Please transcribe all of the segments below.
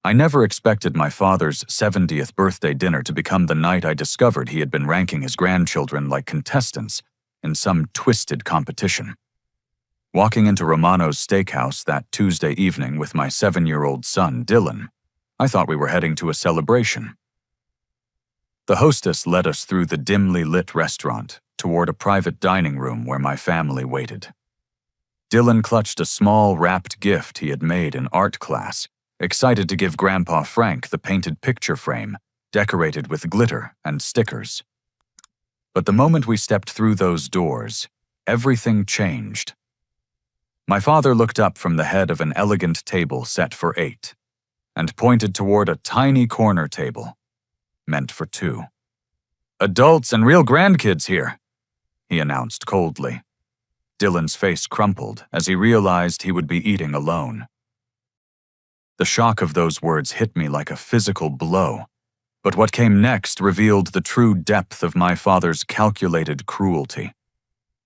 I never expected my father's 70th birthday dinner to become the night I discovered he had been ranking his grandchildren like contestants in some twisted competition. Walking into Romano's Steakhouse that Tuesday evening with my 7-year-old son, Dylan, I thought we were heading to a celebration. The hostess led us through the dimly lit restaurant toward a private dining room where my family waited. Dylan clutched a small wrapped gift he had made in art class, excited to give Grandpa Frank the painted picture frame, decorated with glitter and stickers. But the moment we stepped through those doors, everything changed. My father looked up from the head of an elegant table set for 8 and pointed toward a tiny corner table, meant for 2. "Adults and real grandkids here," he announced coldly. Dylan's face crumpled as he realized he would be eating alone. The shock of those words hit me like a physical blow, but what came next revealed the true depth of my father's calculated cruelty.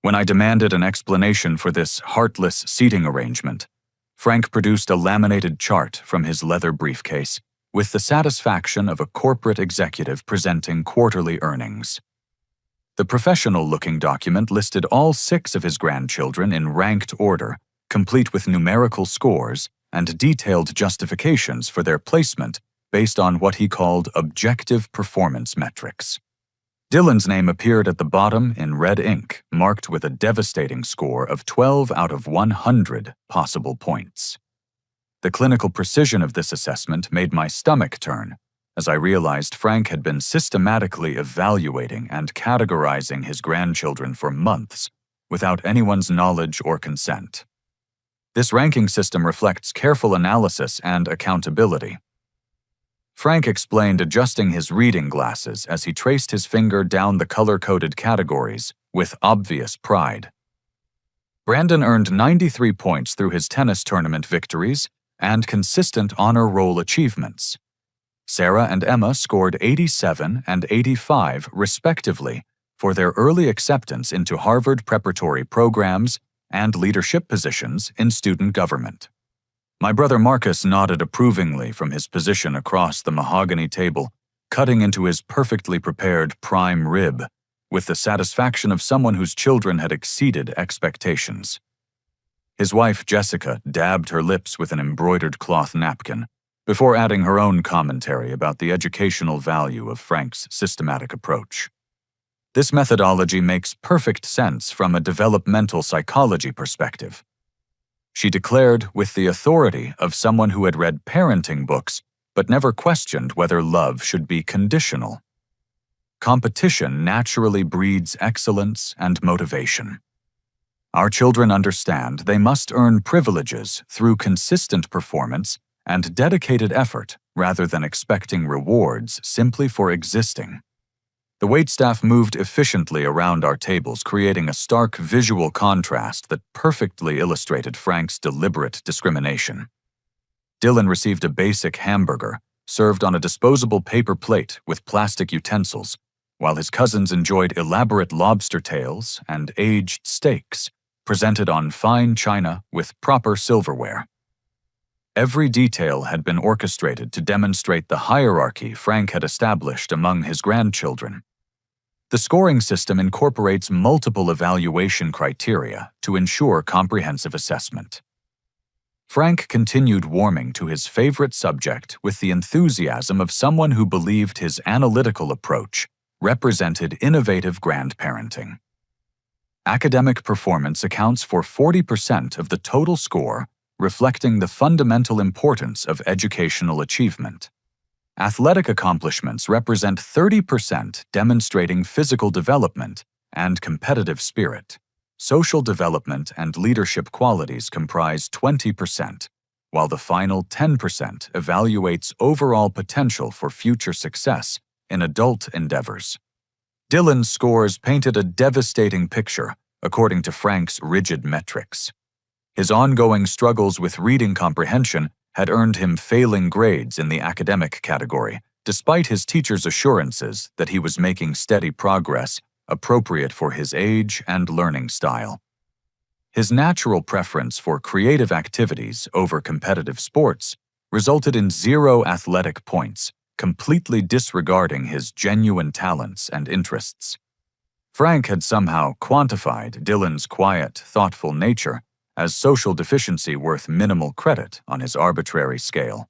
When I demanded an explanation for this heartless seating arrangement, Frank produced a laminated chart from his leather briefcase with the satisfaction of a corporate executive presenting quarterly earnings. The professional-looking document listed all 6 of his grandchildren in ranked order, complete with numerical scores and detailed justifications for their placement based on what he called objective performance metrics. Dylan's name appeared at the bottom in red ink, marked with a devastating score of 12 out of 100 possible points. The clinical precision of this assessment made my stomach turn, as I realized Frank had been systematically evaluating and categorizing his grandchildren for months without anyone's knowledge or consent. This ranking system reflects careful analysis and accountability. Frank explained adjusting his reading glasses as he traced his finger down the color-coded categories with obvious pride. Brandon earned 93 points through his tennis tournament victories and consistent honor roll achievements. Sarah and Emma scored 87 and 85, respectively, for their early acceptance into Harvard preparatory programs and leadership positions in student government. My brother Marcus nodded approvingly from his position across the mahogany table, cutting into his perfectly prepared prime rib, with the satisfaction of someone whose children had exceeded expectations. His wife, Jessica, dabbed her lips with an embroidered cloth napkin, before adding her own commentary about the educational value of Frank's systematic approach. This methodology makes perfect sense from a developmental psychology perspective. She declared with the authority of someone who had read parenting books but never questioned whether love should be conditional. Competition naturally breeds excellence and motivation. Our children understand they must earn privileges through consistent performance and dedicated effort rather than expecting rewards simply for existing. The waitstaff moved efficiently around our tables, creating a stark visual contrast that perfectly illustrated Frank's deliberate discrimination. Dylan received a basic hamburger, served on a disposable paper plate with plastic utensils, while his cousins enjoyed elaborate lobster tails and aged steaks, presented on fine china with proper silverware. Every detail had been orchestrated to demonstrate the hierarchy Frank had established among his grandchildren. The scoring system incorporates multiple evaluation criteria to ensure comprehensive assessment. Frank continued warming to his favorite subject with the enthusiasm of someone who believed his analytical approach represented innovative grandparenting. Academic performance accounts for 40% of the total score, reflecting the fundamental importance of educational achievement. Athletic accomplishments represent 30%, demonstrating physical development and competitive spirit. Social development and leadership qualities comprise 20%, while the final 10% evaluates overall potential for future success in adult endeavors. Dylan's scores painted a devastating picture, according to Frank's rigid metrics. His ongoing struggles with reading comprehension had earned him failing grades in the academic category, despite his teacher's assurances that he was making steady progress appropriate for his age and learning style. His natural preference for creative activities over competitive sports resulted in 0 athletic points, completely disregarding his genuine talents and interests. Frank had somehow quantified Dylan's quiet, thoughtful nature as social deficiency worth minimal credit on his arbitrary scale.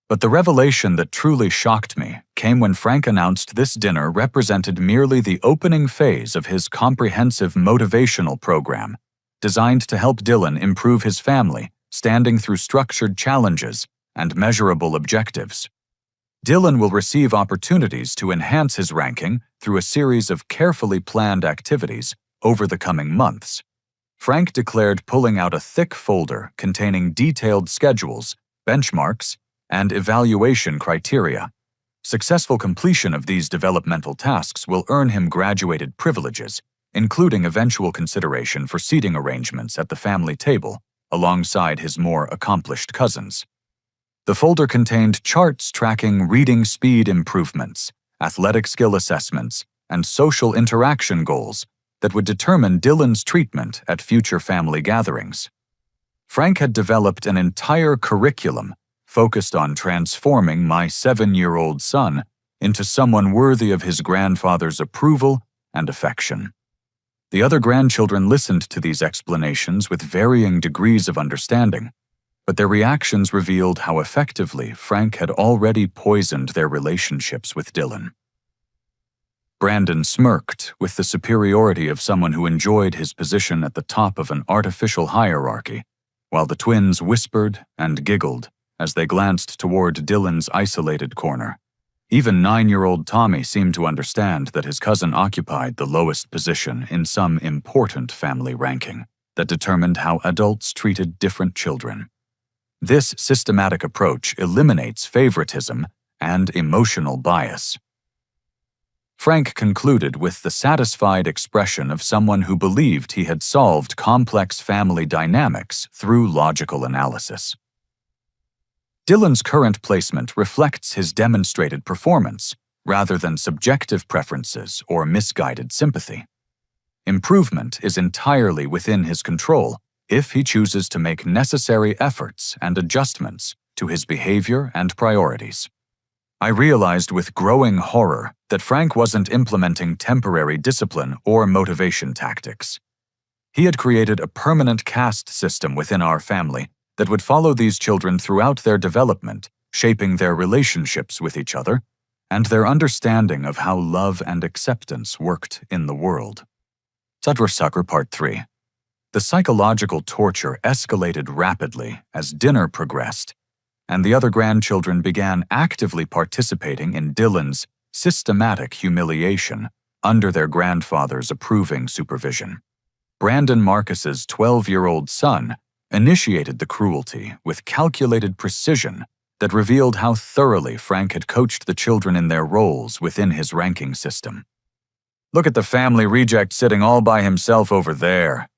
But the revelation that truly shocked me came when Frank announced this dinner represented merely the opening phase of his comprehensive motivational program, designed to help Dylan improve his family, standing through structured challenges and measurable objectives. Dylan will receive opportunities to enhance his ranking through a series of carefully planned activities over the coming months. Frank declared pulling out a thick folder containing detailed schedules, benchmarks, and evaluation criteria. Successful completion of these developmental tasks will earn him graduated privileges, including eventual consideration for seating arrangements at the family table, alongside his more accomplished cousins. The folder contained charts tracking reading speed improvements, athletic skill assessments, and social interaction goals that would determine Dylan's treatment at future family gatherings. Frank had developed an entire curriculum focused on transforming my 7-year-old son into someone worthy of his grandfather's approval and affection. The other grandchildren listened to these explanations with varying degrees of understanding, but their reactions revealed how effectively Frank had already poisoned their relationships with Dylan. Brandon smirked with the superiority of someone who enjoyed his position at the top of an artificial hierarchy, while the twins whispered and giggled as they glanced toward Dylan's isolated corner. Even 9-year-old Tommy seemed to understand that his cousin occupied the lowest position in some important family ranking that determined how adults treated different children. This systematic approach eliminates favoritism and emotional bias. Frank concluded with the satisfied expression of someone who believed he had solved complex family dynamics through logical analysis. Dylan's current placement reflects his demonstrated performance, rather than subjective preferences or misguided sympathy. Improvement is entirely within his control if he chooses to make necessary efforts and adjustments to his behavior and priorities. I realized with growing horror that Frank wasn't implementing temporary discipline or motivation tactics. He had created a permanent caste system within our family that would follow these children throughout their development, shaping their relationships with each other and their understanding of how love and acceptance worked in the world. Sadhur Part 3. The psychological torture escalated rapidly as dinner progressed, and the other grandchildren began actively participating in Dylan's systematic humiliation under their grandfather's approving supervision. Brandon Marcus's 12-year-old son initiated the cruelty with calculated precision that revealed how thoroughly Frank had coached the children in their roles within his ranking system. "Look at the family reject sitting all by himself over there,"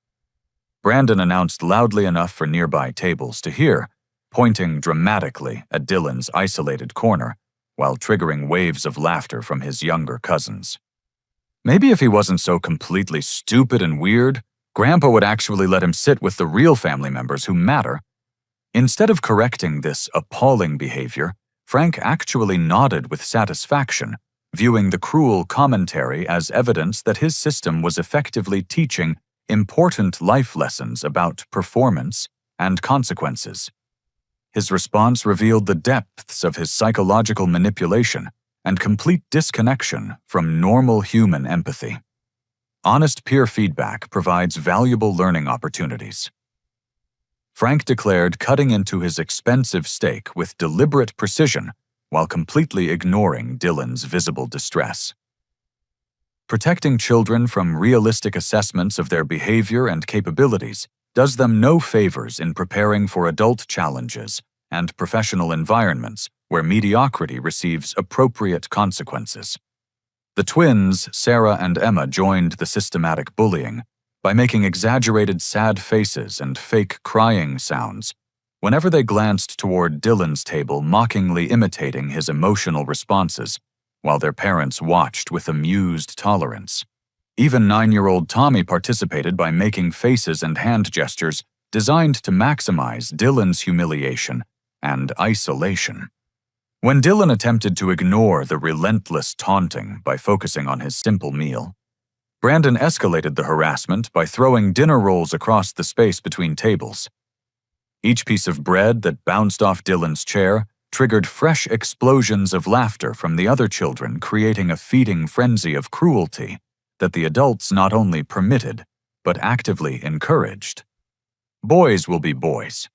Brandon announced loudly enough for nearby tables to hear, pointing dramatically at Dylan's isolated corner, while triggering waves of laughter from his younger cousins. Maybe if he wasn't so completely stupid and weird, Grandpa would actually let him sit with the real family members who matter. Instead of correcting this appalling behavior, Frank actually nodded with satisfaction, viewing the cruel commentary as evidence that his system was effectively teaching important life lessons about performance and consequences. His response revealed the depths of his psychological manipulation and complete disconnection from normal human empathy. Honest peer feedback provides valuable learning opportunities. Frank declared cutting into his expensive steak with deliberate precision while completely ignoring Dylan's visible distress. Protecting children from realistic assessments of their behavior and capabilities does them no favors in preparing for adult challenges and professional environments where mediocrity receives appropriate consequences. The twins, Sarah and Emma, joined the systematic bullying by making exaggerated sad faces and fake crying sounds whenever they glanced toward Dylan's table, mockingly imitating his emotional responses, while their parents watched with amused tolerance. Even 9-year-old Tommy participated by making faces and hand gestures designed to maximize Dylan's humiliation and isolation. When Dylan attempted to ignore the relentless taunting by focusing on his simple meal, Brandon escalated the harassment by throwing dinner rolls across the space between tables. Each piece of bread that bounced off Dylan's chair triggered fresh explosions of laughter from the other children, creating a feeding frenzy of cruelty that the adults not only permitted, but actively encouraged. Boys will be boys.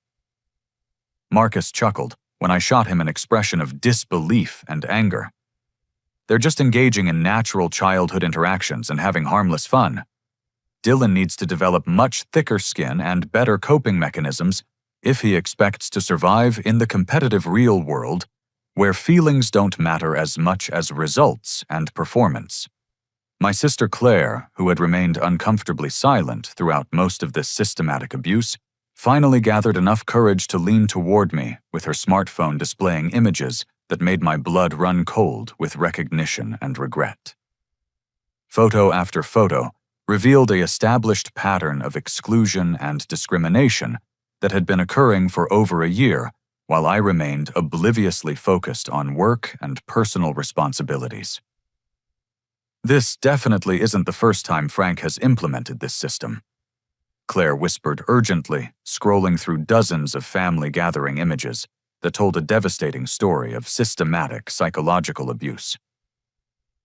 Marcus chuckled when I shot him an expression of disbelief and anger. They're just engaging in natural childhood interactions and having harmless fun. Dylan needs to develop much thicker skin and better coping mechanisms if he expects to survive in the competitive real world, where feelings don't matter as much as results and performance. My sister Claire, who had remained uncomfortably silent throughout most of this systematic abuse, finally gathered enough courage to lean toward me with her smartphone displaying images that made my blood run cold with recognition and regret. Photo after photo revealed an established pattern of exclusion and discrimination that had been occurring for over a year, while I remained obliviously focused on work and personal responsibilities. This definitely isn't the first time Frank has implemented this system, Claire whispered urgently, scrolling through dozens of family gathering images that told a devastating story of systematic psychological abuse.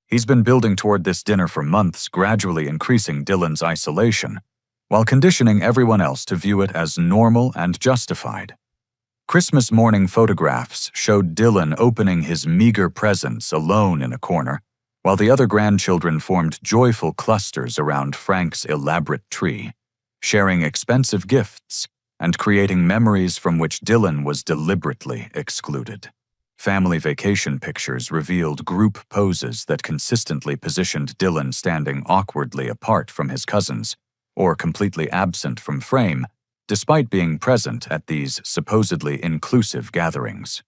He's been building toward this dinner for months, gradually increasing Dylan's isolation, while conditioning everyone else to view it as normal and justified. Christmas morning photographs showed Dylan opening his meager presents alone in a corner, while the other grandchildren formed joyful clusters around Frank's elaborate tree, sharing expensive gifts and creating memories from which Dylan was deliberately excluded. Family vacation pictures revealed group poses that consistently positioned Dylan standing awkwardly apart from his cousins, or completely absent from frame, despite being present at these supposedly inclusive gatherings.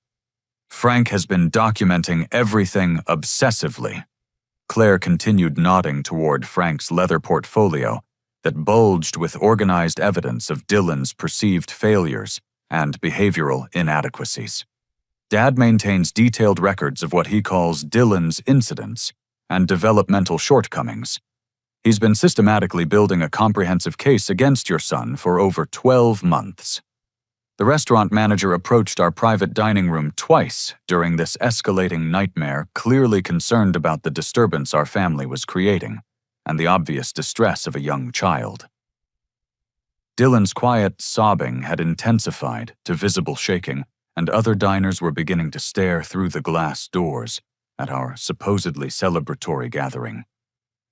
Frank has been documenting everything obsessively. Claire continued nodding toward Frank's leather portfolio that bulged with organized evidence of Dylan's perceived failures and behavioral inadequacies. Dad maintains detailed records of what he calls Dylan's incidents and developmental shortcomings. He's been systematically building a comprehensive case against your son for over 12 months. The restaurant manager approached our private dining room twice during this escalating nightmare, clearly concerned about the disturbance our family was creating and the obvious distress of a young child. Dylan's quiet sobbing had intensified to visible shaking, and other diners were beginning to stare through the glass doors at our supposedly celebratory gathering.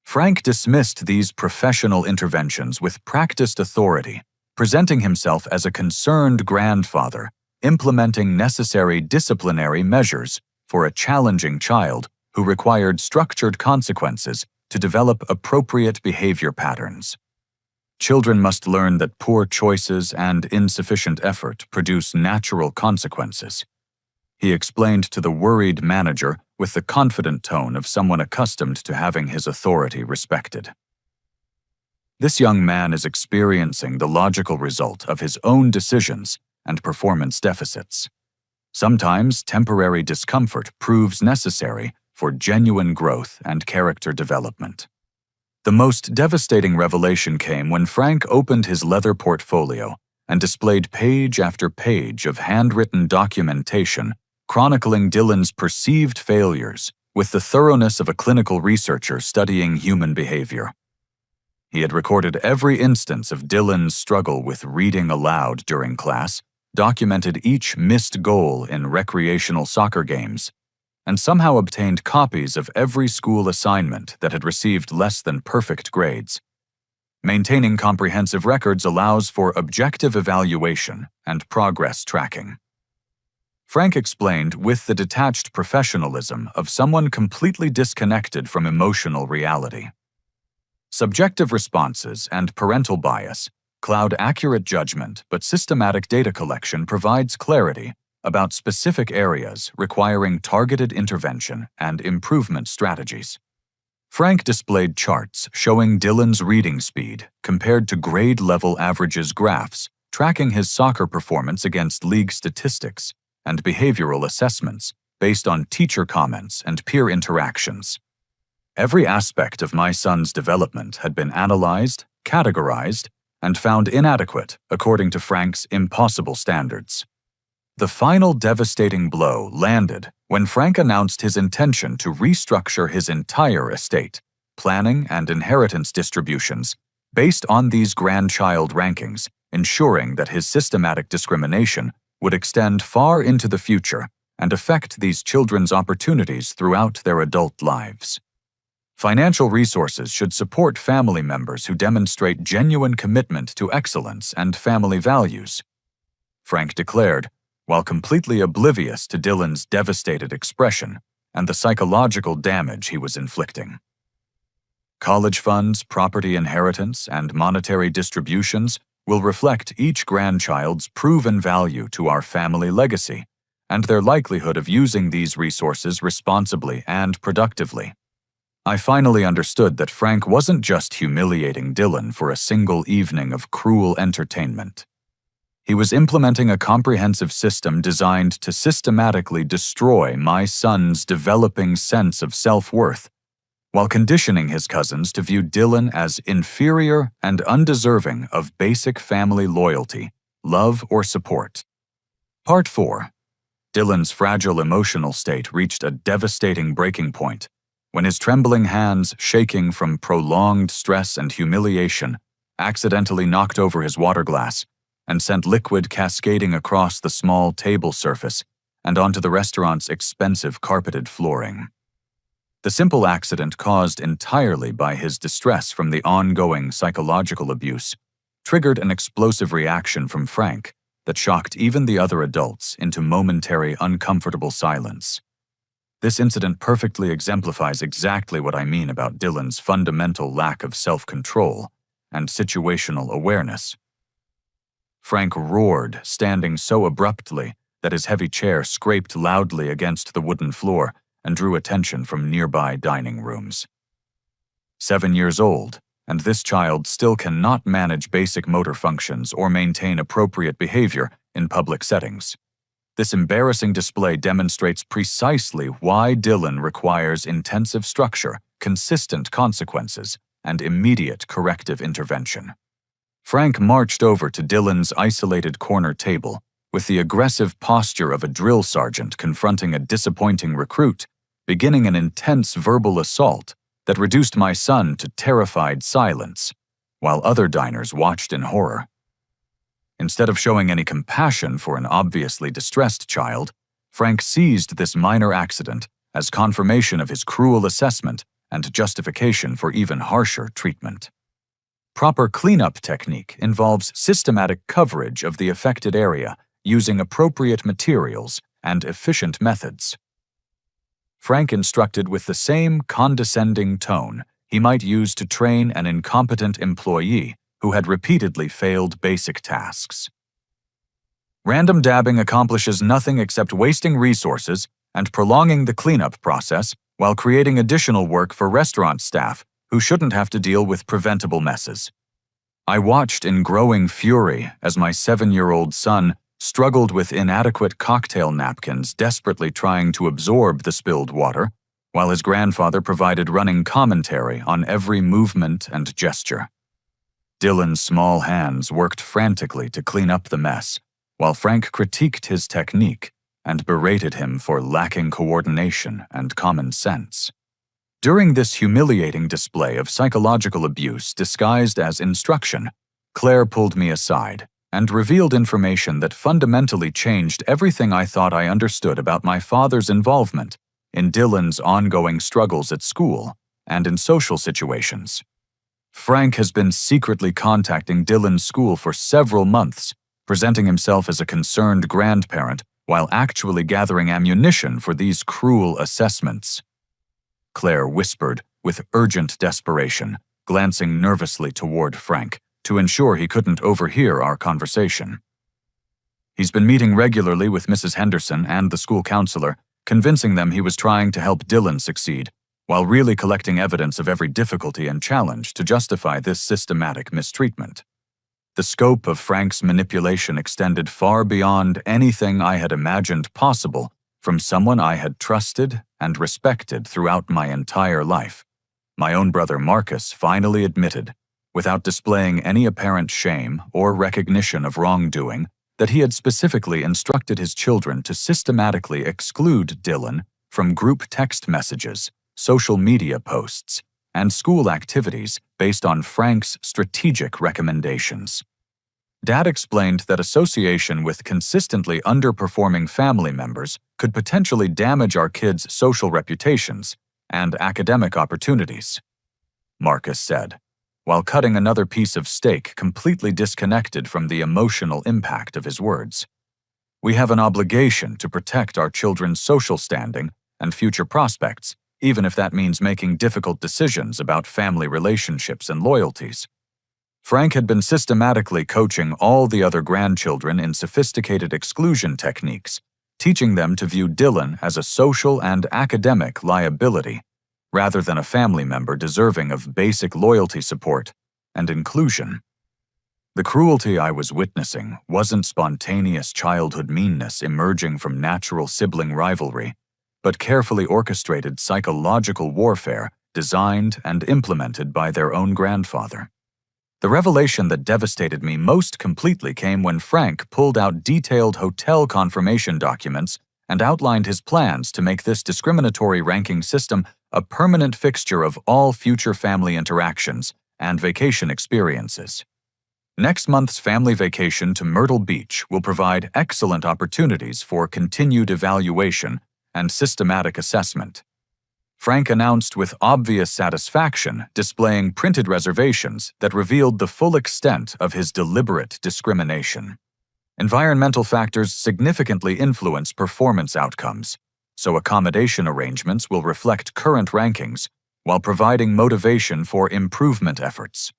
Frank dismissed these professional interventions with practiced authority, presenting himself as a concerned grandfather, implementing necessary disciplinary measures for a challenging child who required structured consequences to develop appropriate behavior patterns. Children must learn that poor choices and insufficient effort produce natural consequences. He explained to the worried manager with the confident tone of someone accustomed to having his authority respected. This young man is experiencing the logical result of his own decisions and performance deficits. Sometimes temporary discomfort proves necessary for genuine growth and character development. The most devastating revelation came when Frank opened his leather portfolio and displayed page after page of handwritten documentation chronicling Dylan's perceived failures with the thoroughness of a clinical researcher studying human behavior. He had recorded every instance of Dylan's struggle with reading aloud during class, documented each missed goal in recreational soccer games, and somehow obtained copies of every school assignment that had received less than perfect grades. Maintaining comprehensive records allows for objective evaluation and progress tracking. Frank explained with the detached professionalism of someone completely disconnected from emotional reality. Subjective responses and parental bias cloud accurate judgment, but systematic data collection provides clarity about specific areas requiring targeted intervention and improvement strategies. Frank displayed charts showing Dylan's reading speed compared to grade-level averages graphs, tracking his soccer performance against league statistics, and behavioral assessments based on teacher comments and peer interactions. Every aspect of my son's development had been analyzed, categorized, and found inadequate according to Frank's impossible standards. The final devastating blow landed when Frank announced his intention to restructure his entire estate, planning and inheritance distributions based on these grandchild rankings, ensuring that his systematic discrimination would extend far into the future and affect these children's opportunities throughout their adult lives. Financial resources should support family members who demonstrate genuine commitment to excellence and family values, Frank declared, while completely oblivious to Dylan's devastated expression and the psychological damage he was inflicting. College funds, property inheritance, and monetary distributions will reflect each grandchild's proven value to our family legacy and their likelihood of using these resources responsibly and productively. I finally understood that Frank wasn't just humiliating Dylan for a single evening of cruel entertainment. He was implementing a comprehensive system designed to systematically destroy my son's developing sense of self-worth, while conditioning his cousins to view Dylan as inferior and undeserving of basic family loyalty, love, or support. Part 4. Dylan's fragile emotional state reached a devastating breaking point when his trembling hands, shaking from prolonged stress and humiliation, accidentally knocked over his water glass and sent liquid cascading across the small table surface and onto the restaurant's expensive carpeted flooring. The simple accident, caused entirely by his distress from the ongoing psychological abuse, triggered an explosive reaction from Frank that shocked even the other adults into momentary uncomfortable silence. This incident perfectly exemplifies exactly what I mean about Dylan's fundamental lack of self-control and situational awareness. Frank roared, standing so abruptly that his heavy chair scraped loudly against the wooden floor and drew attention from nearby dining rooms. 7 years old, and this child still cannot manage basic motor functions or maintain appropriate behavior in public settings. This embarrassing display demonstrates precisely why Dylan requires intensive structure, consistent consequences, and immediate corrective intervention. Frank marched over to Dylan's isolated corner table with the aggressive posture of a drill sergeant confronting a disappointing recruit, beginning an intense verbal assault that reduced my son to terrified silence, while other diners watched in horror. Instead of showing any compassion for an obviously distressed child, Frank seized this minor accident as confirmation of his cruel assessment and justification for even harsher treatment. Proper cleanup technique involves systematic coverage of the affected area using appropriate materials and efficient methods. Frank instructed with the same condescending tone he might use to train an incompetent employee who had repeatedly failed basic tasks. Random dabbing accomplishes nothing except wasting resources and prolonging the cleanup process while creating additional work for restaurant staff who shouldn't have to deal with preventable messes. I watched in growing fury as my 7-year-old son struggled with inadequate cocktail napkins, desperately trying to absorb the spilled water, while his grandfather provided running commentary on every movement and gesture. Dylan's small hands worked frantically to clean up the mess, while Frank critiqued his technique and berated him for lacking coordination and common sense. During this humiliating display of psychological abuse disguised as instruction, Claire pulled me aside and revealed information that fundamentally changed everything I thought I understood about my father's involvement in Dylan's ongoing struggles at school and in social situations. Frank has been secretly contacting Dylan's school for several months, presenting himself as a concerned grandparent while actually gathering ammunition for these cruel assessments. Claire whispered with urgent desperation, glancing nervously toward Frank to ensure he couldn't overhear our conversation. He's been meeting regularly with Mrs. Henderson and the school counselor, convincing them he was trying to help Dylan succeed, while really collecting evidence of every difficulty and challenge to justify this systematic mistreatment. The scope of Frank's manipulation extended far beyond anything I had imagined possible from someone I had trusted and respected throughout my entire life. My own brother Marcus finally admitted, without displaying any apparent shame or recognition of wrongdoing, that he had specifically instructed his children to systematically exclude Dylan from group text messages, social media posts, and school activities based on Frank's strategic recommendations. Dad explained that association with consistently underperforming family members could potentially damage our kids' social reputations and academic opportunities. Marcus said, while cutting another piece of steak completely disconnected from the emotional impact of his words. We have an obligation to protect our children's social standing and future prospects, even if that means making difficult decisions about family relationships and loyalties. Frank had been systematically coaching all the other grandchildren in sophisticated exclusion techniques, teaching them to view Dylan as a social and academic liability, rather than a family member deserving of basic loyalty support and inclusion. The cruelty I was witnessing wasn't spontaneous childhood meanness emerging from natural sibling rivalry, but carefully orchestrated psychological warfare designed and implemented by their own grandfather. The revelation that devastated me most completely came when Frank pulled out detailed hotel confirmation documents and outlined his plans to make this discriminatory ranking system a permanent fixture of all future family interactions and vacation experiences. Next month's family vacation to Myrtle Beach will provide excellent opportunities for continued evaluation and systematic assessment. Frank announced with obvious satisfaction, displaying printed reservations that revealed the full extent of his deliberate discrimination. Environmental factors significantly influence performance outcomes, so accommodation arrangements will reflect current rankings while providing motivation for improvement efforts.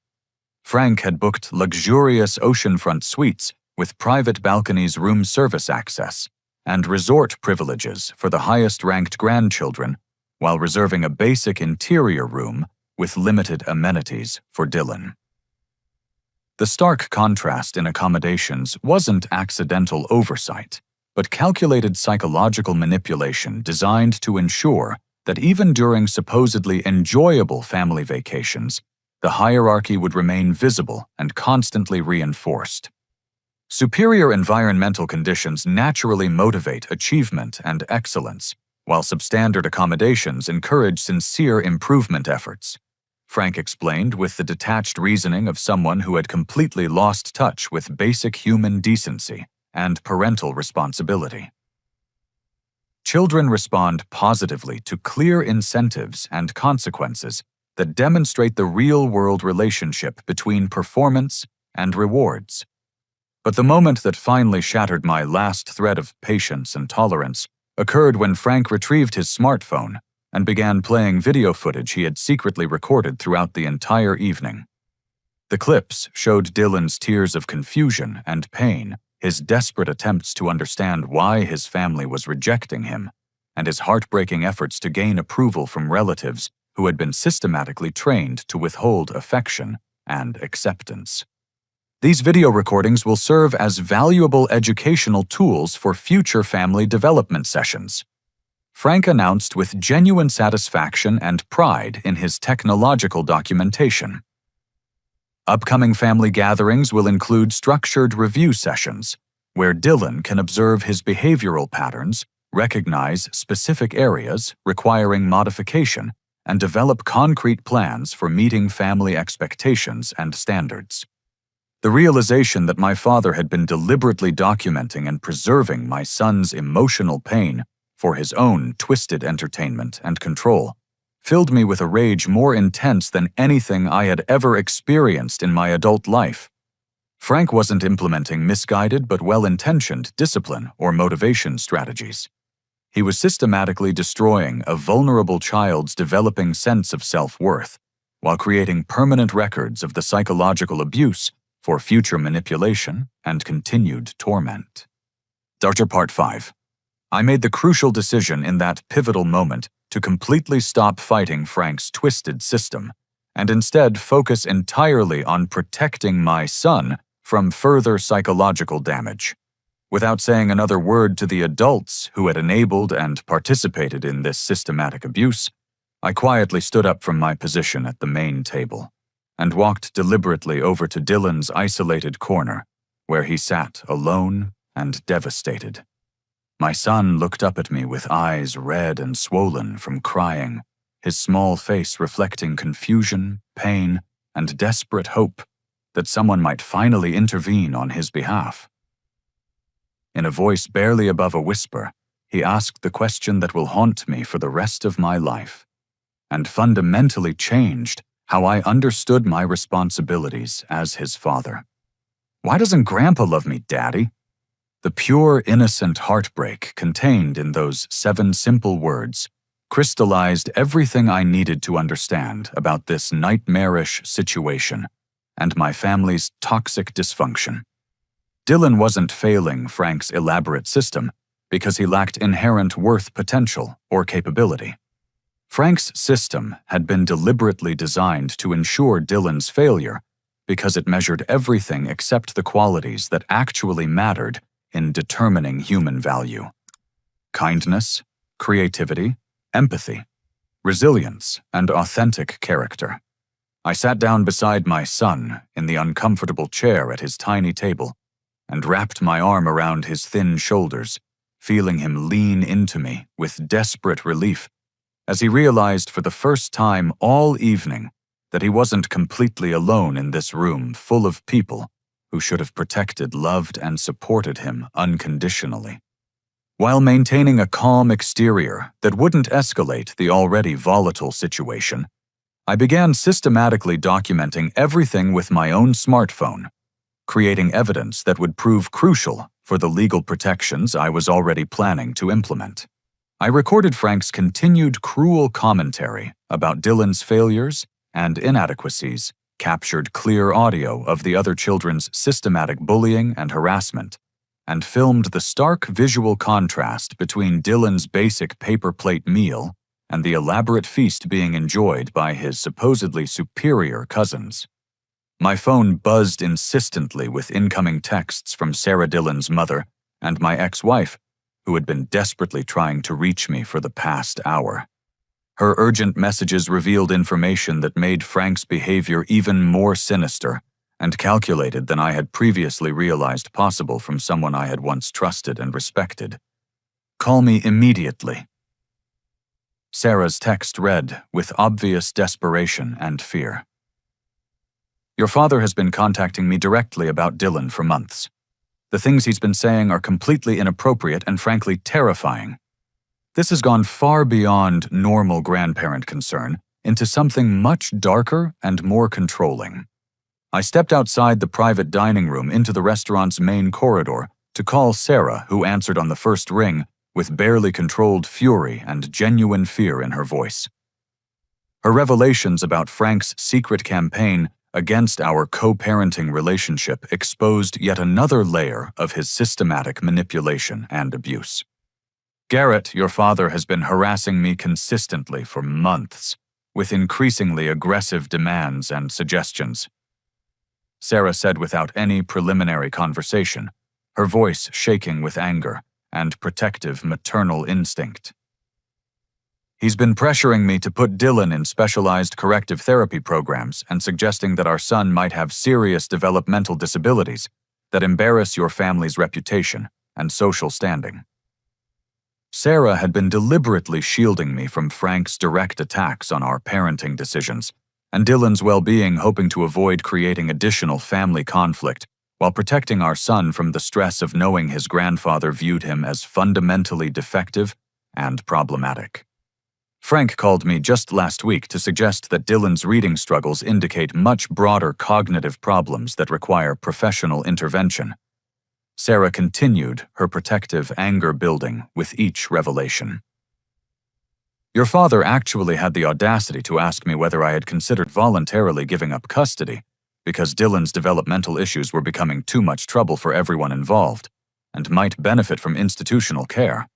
Frank had booked luxurious oceanfront suites with private balconies, room service access, and resort privileges for the highest-ranked grandchildren, while reserving a basic interior room with limited amenities for Dylan. The stark contrast in accommodations wasn't accidental oversight, but calculated psychological manipulation designed to ensure that even during supposedly enjoyable family vacations, the hierarchy would remain visible and constantly reinforced. Superior environmental conditions naturally motivate achievement and excellence, while substandard accommodations encourage sincere improvement efforts. Frank explained with the detached reasoning of someone who had completely lost touch with basic human decency and parental responsibility. Children respond positively to clear incentives and consequences that demonstrate the real-world relationship between performance and rewards. But the moment that finally shattered my last thread of patience and tolerance occurred when Frank retrieved his smartphone and began playing video footage he had secretly recorded throughout the entire evening. The clips showed Dylan's tears of confusion and pain, his desperate attempts to understand why his family was rejecting him, and his heartbreaking efforts to gain approval from relatives who had been systematically trained to withhold affection and acceptance. These video recordings will serve as valuable educational tools for future family development sessions. Frank announced with genuine satisfaction and pride in his technological documentation. Upcoming family gatherings will include structured review sessions, where Dylan can observe his behavioral patterns, recognize specific areas requiring modification, and develop concrete plans for meeting family expectations and standards. The realization that my father had been deliberately documenting and preserving my son's emotional pain for his own twisted entertainment and control filled me with a rage more intense than anything I had ever experienced in my adult life. Frank wasn't implementing misguided but well-intentioned discipline or motivation strategies. He was systematically destroying a vulnerable child's developing sense of self-worth, while creating permanent records of the psychological abuse for future manipulation and continued torment. Part 5. I made the crucial decision in that pivotal moment to completely stop fighting Frank's twisted system and instead focus entirely on protecting my son from further psychological damage. Without saying another word to the adults who had enabled and participated in this systematic abuse, I quietly stood up from my position at the main table and walked deliberately over to Dylan's isolated corner, where he sat alone and devastated. My son looked up at me with eyes red and swollen from crying, his small face reflecting confusion, pain, and desperate hope that someone might finally intervene on his behalf. In a voice barely above a whisper, he asked the question that will haunt me for the rest of my life, and fundamentally changed how I understood my responsibilities as his father. "Why doesn't Grandpa love me, Daddy?" The pure, innocent heartbreak contained in those 7 simple words crystallized everything I needed to understand about this nightmarish situation and my family's toxic dysfunction. Dylan wasn't failing Frank's elaborate system because he lacked inherent worth potential or capability. Frank's system had been deliberately designed to ensure Dylan's failure because it measured everything except the qualities that actually mattered in determining human value: kindness, creativity, empathy, resilience, and authentic character. I sat down beside my son in the uncomfortable chair at his tiny table and wrapped my arm around his thin shoulders, feeling him lean into me with desperate relief as he realized for the first time all evening that he wasn't completely alone in this room full of people who should have protected, loved, and supported him unconditionally. While maintaining a calm exterior that wouldn't escalate the already volatile situation, I began systematically documenting everything with my own smartphone, creating evidence that would prove crucial for the legal protections I was already planning to implement. I recorded Frank's continued cruel commentary about Dylan's failures and inadequacies, captured clear audio of the other children's systematic bullying and harassment, and filmed the stark visual contrast between Dylan's basic paper plate meal and the elaborate feast being enjoyed by his supposedly superior cousins. My phone buzzed insistently with incoming texts from Sarah Dylan's mother and my ex-wife, who had been desperately trying to reach me for the past hour. Her urgent messages revealed information that made Frank's behavior even more sinister and calculated than I had previously realized possible from someone I had once trusted and respected. "Call me immediately." Sarah's text read with obvious desperation and fear. "Your father has been contacting me directly about Dylan for months. The things he's been saying are completely inappropriate and frankly terrifying. This has gone far beyond normal grandparent concern into something much darker and more controlling. I stepped outside the private dining room into the restaurant's main corridor to call Sarah, who answered on the first ring with barely controlled fury and genuine fear in her voice. Her revelations about Frank's secret campaign against our co-parenting relationship exposed yet another layer of his systematic manipulation and abuse. "Garrett, your father, has been harassing me consistently for months, with increasingly aggressive demands and suggestions," Sarah said without any preliminary conversation, her voice shaking with anger and protective maternal instinct. "He's been pressuring me to put Dylan in specialized corrective therapy programs and suggesting that our son might have serious developmental disabilities that embarrass your family's reputation and social standing." Sarah had been deliberately shielding me from Frank's direct attacks on our parenting decisions and Dylan's well-being, hoping to avoid creating additional family conflict while protecting our son from the stress of knowing his grandfather viewed him as fundamentally defective and problematic. Frank called me just last week to suggest that Dylan's reading struggles indicate much broader cognitive problems that require professional intervention. Sarah continued, her protective anger building with each revelation. "Your father actually had the audacity to ask me whether I had considered voluntarily giving up custody because Dylan's developmental issues were becoming too much trouble for everyone involved and might benefit from institutional care."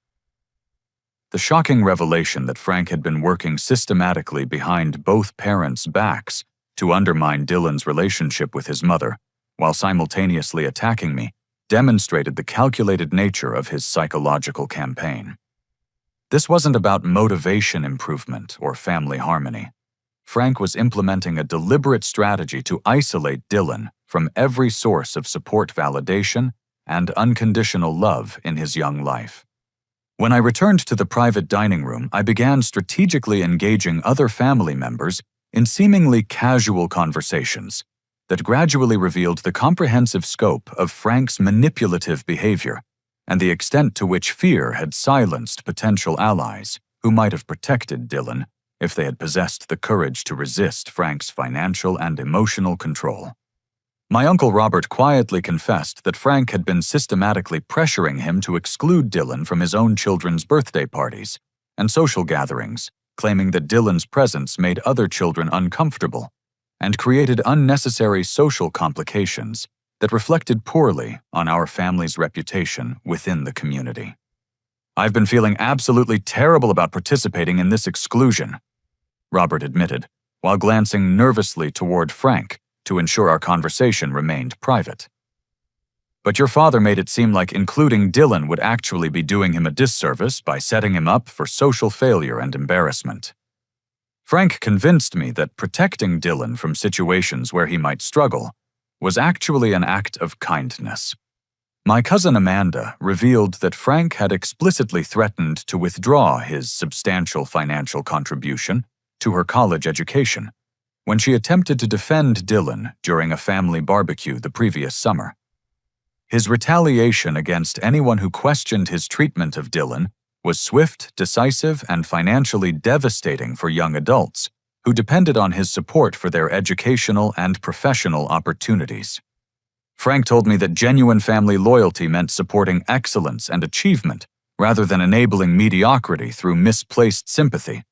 The shocking revelation that Frank had been working systematically behind both parents' backs to undermine Dylan's relationship with his mother while simultaneously attacking me, demonstrated the calculated nature of his psychological campaign. This wasn't about motivation improvement or family harmony. Frank was implementing a deliberate strategy to isolate Dylan from every source of support, validation, and unconditional love in his young life. When I returned to the private dining room, I began strategically engaging other family members in seemingly casual conversations that gradually revealed the comprehensive scope of Frank's manipulative behavior and the extent to which fear had silenced potential allies who might have protected Dylan if they had possessed the courage to resist Frank's financial and emotional control. My Uncle Robert quietly confessed that Frank had been systematically pressuring him to exclude Dylan from his own children's birthday parties and social gatherings, claiming that Dylan's presence made other children uncomfortable and created unnecessary social complications that reflected poorly on our family's reputation within the community. "I've been feeling absolutely terrible about participating in this exclusion," Robert admitted, while glancing nervously toward Frank to ensure our conversation remained private. "But your father made it seem like including Dylan would actually be doing him a disservice by setting him up for social failure and embarrassment." Frank convinced me that protecting Dylan from situations where he might struggle was actually an act of kindness. My cousin Amanda revealed that Frank had explicitly threatened to withdraw his substantial financial contribution to her college education when she attempted to defend Dylan during a family barbecue the previous summer. His retaliation against anyone who questioned his treatment of Dylan was swift, decisive, and financially devastating for young adults who depended on his support for their educational and professional opportunities. Frank told me that genuine family loyalty meant supporting excellence and achievement rather than enabling mediocrity through misplaced sympathy,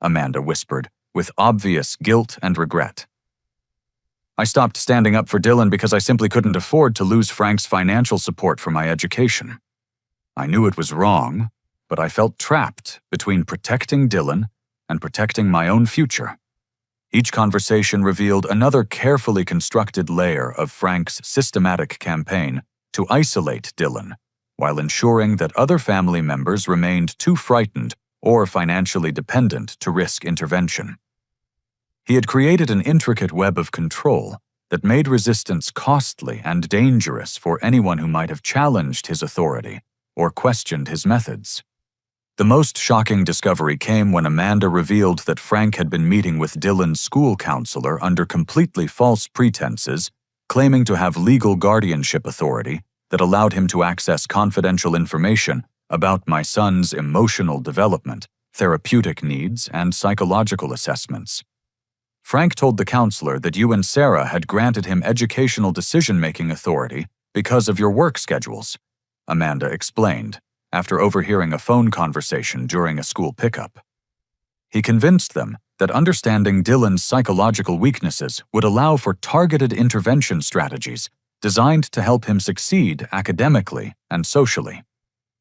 Amanda whispered, with obvious guilt and regret. "I stopped standing up for Dylan because I simply couldn't afford to lose Frank's financial support for my education. I knew it was wrong, but I felt trapped between protecting Dylan and protecting my own future." Each conversation revealed another carefully constructed layer of Frank's systematic campaign to isolate Dylan, while ensuring that other family members remained too frightened or financially dependent to risk intervention. He had created an intricate web of control that made resistance costly and dangerous for anyone who might have challenged his authority or questioned his methods. The most shocking discovery came when Amanda revealed that Frank had been meeting with Dylan's school counselor under completely false pretenses, claiming to have legal guardianship authority that allowed him to access confidential information about my son's emotional development, therapeutic needs, and psychological assessments. Frank told the counselor that you and Sarah had granted him educational decision-making authority because of your work schedules, Amanda explained, after overhearing a phone conversation during a school pickup. He convinced them that understanding Dylan's psychological weaknesses would allow for targeted intervention strategies designed to help him succeed academically and socially.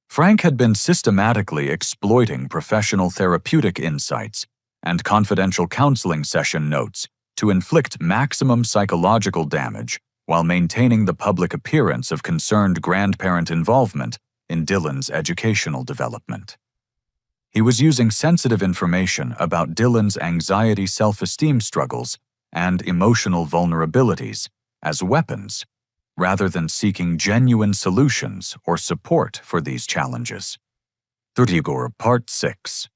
Frank had been systematically exploiting professional therapeutic insights and confidential counseling session notes to inflict maximum psychological damage while maintaining the public appearance of concerned grandparent involvement in Dylan's educational development. He was using sensitive information about Dylan's anxiety, self-esteem struggles, and emotional vulnerabilities as weapons, rather than seeking genuine solutions or support for these challenges. Part 6.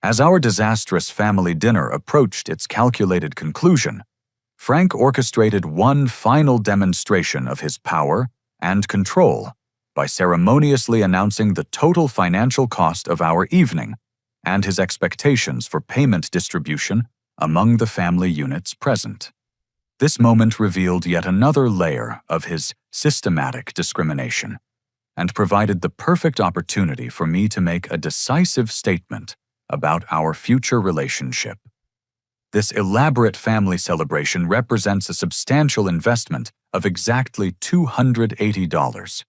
As our disastrous family dinner approached its calculated conclusion, Frank orchestrated one final demonstration of his power and control by ceremoniously announcing the total financial cost of our evening and his expectations for payment distribution among the family units present. This moment revealed yet another layer of his systematic discrimination and provided the perfect opportunity for me to make a decisive statement about our future relationship. This elaborate family celebration represents a substantial investment of exactly $280.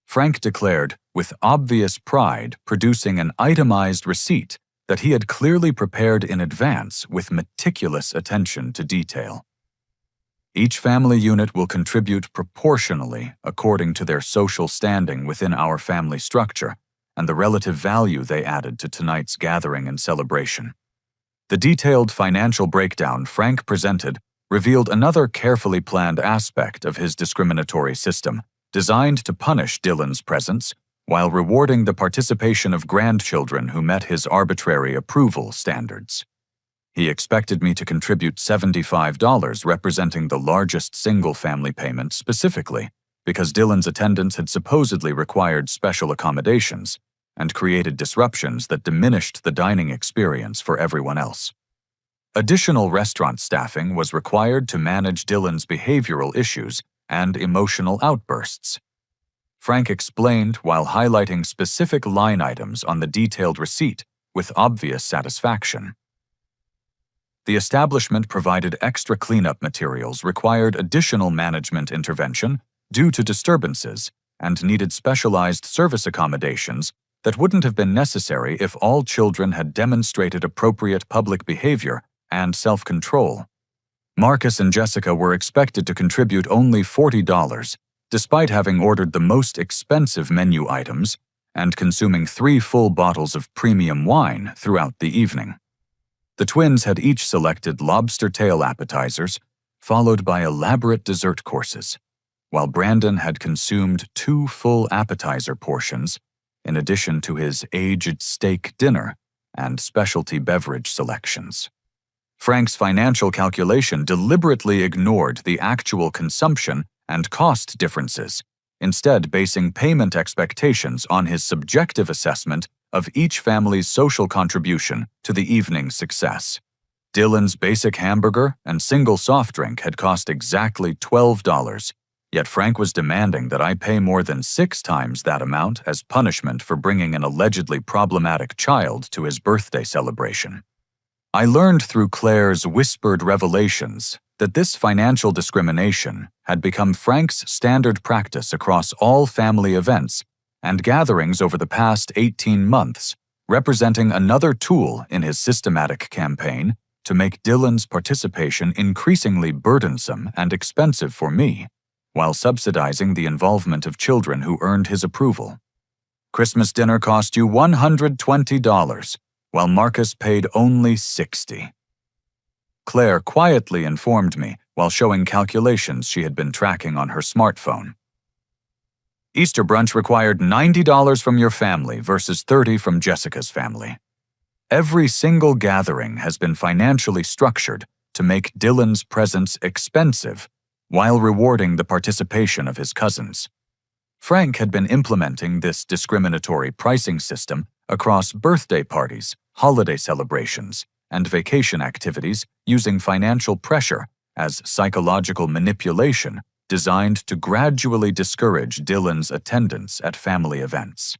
Frank declared, with obvious pride, producing an itemized receipt that he had clearly prepared in advance with meticulous attention to detail. Each family unit will contribute proportionally according to their social standing within our family structure and the relative value they added to tonight's gathering and celebration. The detailed financial breakdown Frank presented revealed another carefully planned aspect of his discriminatory system, designed to punish Dylan's presence while rewarding the participation of grandchildren who met his arbitrary approval standards. He expected me to contribute $75, representing the largest single-family payment specifically, because Dylan's attendance had supposedly required special accommodations and created disruptions that diminished the dining experience for everyone else. Additional restaurant staffing was required to manage Dylan's behavioral issues and emotional outbursts. Frank explained while highlighting specific line items on the detailed receipt with obvious satisfaction. The establishment provided extra cleanup materials, required additional management intervention due to disturbances, and needed specialized service accommodations that wouldn't have been necessary if all children had demonstrated appropriate public behavior and self-control. Marcus and Jessica were expected to contribute only $40, despite having ordered the most expensive menu items and consuming 3 full bottles of premium wine throughout the evening. The twins had each selected lobster tail appetizers, followed by elaborate dessert courses, while Brandon had consumed 2 full appetizer portions, in addition to his aged steak dinner and specialty beverage selections. Frank's financial calculation deliberately ignored the actual consumption and cost differences, instead basing payment expectations on his subjective assessment of each family's social contribution to the evening's success. Dylan's basic hamburger and single soft drink had cost exactly $12, yet Frank was demanding that I pay more than 6 times that amount as punishment for bringing an allegedly problematic child to his birthday celebration. I learned through Claire's whispered revelations that this financial discrimination had become Frank's standard practice across all family events and gatherings over the past 18 months, representing another tool in his systematic campaign to make Dylan's participation increasingly burdensome and expensive for me, while subsidizing the involvement of children who earned his approval. Christmas dinner cost you $120, while Marcus paid only $60. Claire quietly informed me while showing calculations she had been tracking on her smartphone. Easter brunch required $90 from your family versus $30 from Jessica's family. Every single gathering has been financially structured to make Dylan's presence expensive while rewarding the participation of his cousins. Frank had been implementing this discriminatory pricing system across birthday parties, holiday celebrations, and vacation activities using financial pressure as psychological manipulation designed to gradually discourage Dylan's attendance at family events.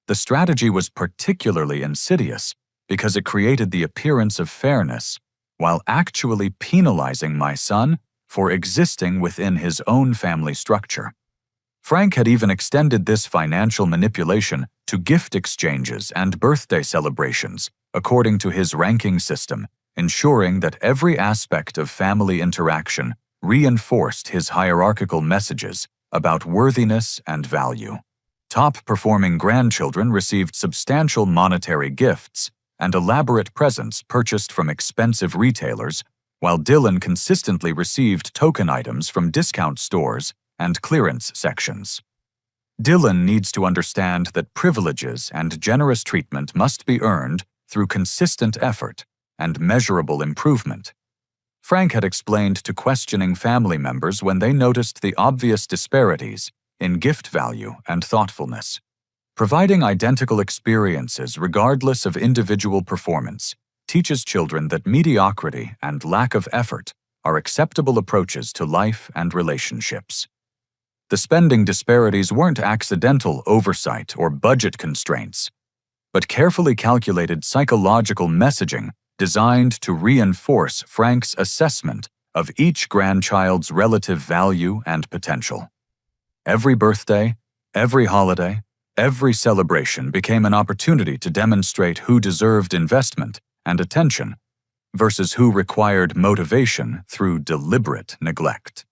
The strategy was particularly insidious because it created the appearance of fairness while actually penalizing my son for existing within his own family structure. Frank had even extended this financial manipulation to gift exchanges and birthday celebrations, according to his ranking system, ensuring that every aspect of family interaction reinforced his hierarchical messages about worthiness and value. Top-performing grandchildren received substantial monetary gifts and elaborate presents purchased from expensive retailers, while Dylan consistently received token items from discount stores and clearance sections. Dylan needs to understand that privileges and generous treatment must be earned through consistent effort and measurable improvement. Frank had explained to questioning family members when they noticed the obvious disparities in gift value and thoughtfulness. Providing identical experiences regardless of individual performance teaches children that mediocrity and lack of effort are acceptable approaches to life and relationships. The spending disparities weren't accidental oversight or budget constraints, but carefully calculated psychological messaging designed to reinforce Frank's assessment of each grandchild's relative value and potential. Every birthday, every holiday, every celebration became an opportunity to demonstrate who deserved investment and attention, versus who required motivation through deliberate neglect.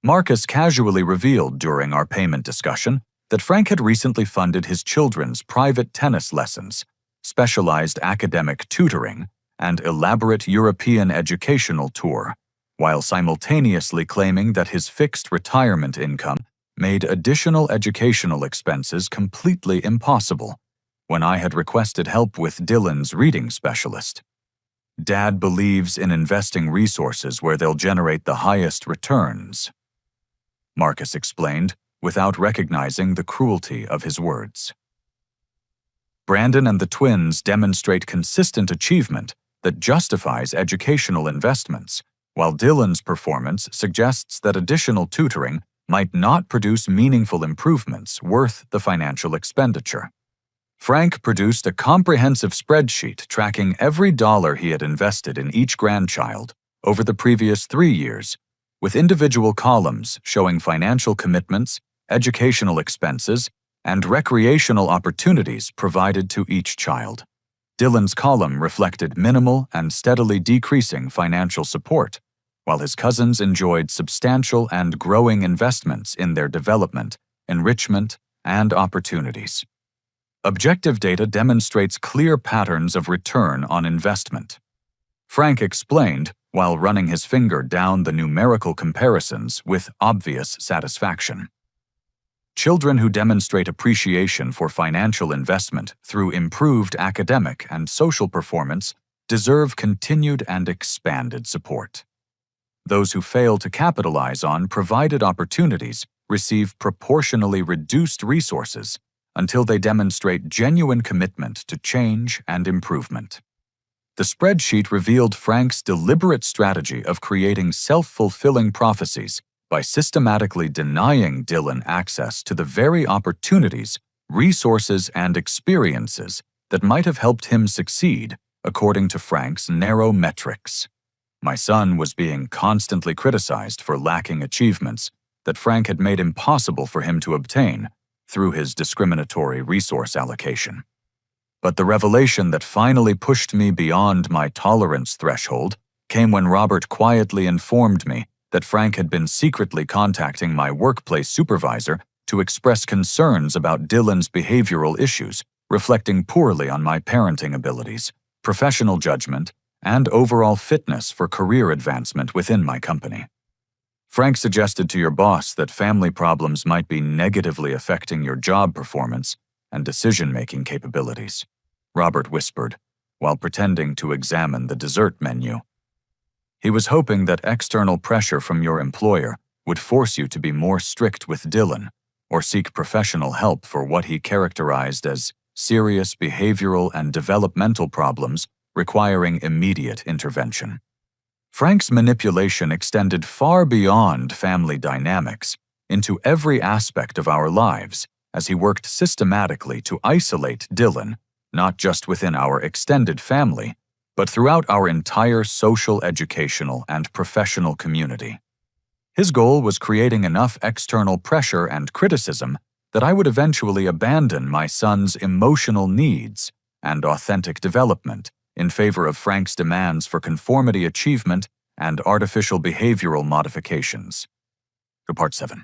Marcus casually revealed during our payment discussion that Frank had recently funded his children's private tennis lessons, specialized academic tutoring, and elaborate European educational tour, while simultaneously claiming that his fixed retirement income made additional educational expenses completely impossible when I had requested help with Dylan's reading specialist. Dad believes in investing resources where they'll generate the highest returns, Marcus explained, without recognizing the cruelty of his words. Brandon and the twins demonstrate consistent achievement that justifies educational investments, while Dylan's performance suggests that additional tutoring might not produce meaningful improvements worth the financial expenditure. Frank produced a comprehensive spreadsheet tracking every dollar he had invested in each grandchild over the previous 3 years, with individual columns showing financial commitments, educational expenses, and recreational opportunities provided to each child. Dylan's column reflected minimal and steadily decreasing financial support, while his cousins enjoyed substantial and growing investments in their development, enrichment, and opportunities. Objective data demonstrates clear patterns of return on investment. Frank explained, while running his finger down the numerical comparisons with obvious satisfaction. Children who demonstrate appreciation for financial investment through improved academic and social performance deserve continued and expanded support. Those who fail to capitalize on provided opportunities receive proportionally reduced resources until they demonstrate genuine commitment to change and improvement. The spreadsheet revealed Frank's deliberate strategy of creating self-fulfilling prophecies by systematically denying Dylan access to the very opportunities, resources, and experiences that might have helped him succeed according to Frank's narrow metrics. My son was being constantly criticized for lacking achievements that Frank had made impossible for him to obtain through his discriminatory resource allocation. But the revelation that finally pushed me beyond my tolerance threshold came when Robert quietly informed me that Frank had been secretly contacting my workplace supervisor to express concerns about Dylan's behavioral issues, reflecting poorly on my parenting abilities, professional judgment, and overall fitness for career advancement within my company. Frank suggested to your boss that family problems might be negatively affecting your job performance and decision-making capabilities, Robert whispered, while pretending to examine the dessert menu. He was hoping that external pressure from your employer would force you to be more strict with Dylan or seek professional help for what he characterized as serious behavioral and developmental problems requiring immediate intervention. Frank's manipulation extended far beyond family dynamics into every aspect of our lives as he worked systematically to isolate Dylan, not just within our extended family, but throughout our entire social, educational, and professional community. His goal was creating enough external pressure and criticism that I would eventually abandon my son's emotional needs and authentic development in favor of Frank's demands for conformity achievement and artificial behavioral modifications. Part 7.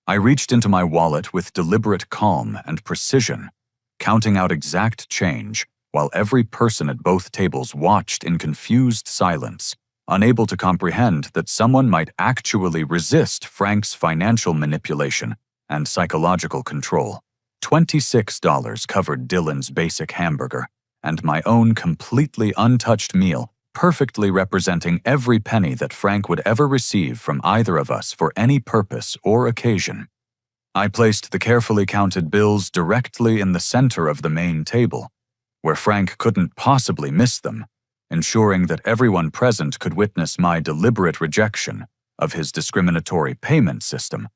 I reached into my wallet with deliberate calm and precision, counting out exact change while every person at both tables watched in confused silence, unable to comprehend that someone might actually resist Frank's financial manipulation and psychological control. $26 covered Dylan's basic hamburger, and my own completely untouched meal, perfectly representing every penny that Frank would ever receive from either of us for any purpose or occasion. I placed the carefully counted bills directly in the center of the main table, where Frank couldn't possibly miss them, ensuring that everyone present could witness my deliberate rejection of his discriminatory payment system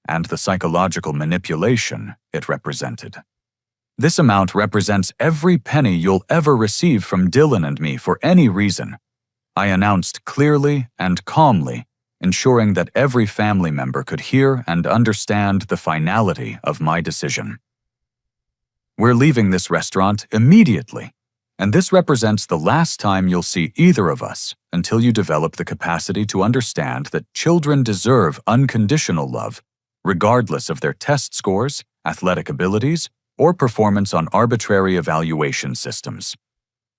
and the psychological manipulation it represented. This amount represents every penny you'll ever receive from Dylan and me for any reason, I announced clearly and calmly, ensuring that every family member could hear and understand the finality of my decision. We're leaving this restaurant immediately, And this represents the last time you'll see either of us until you develop the capacity to understand that children deserve unconditional love, regardless of their test scores, athletic abilities, or performance on arbitrary evaluation systems.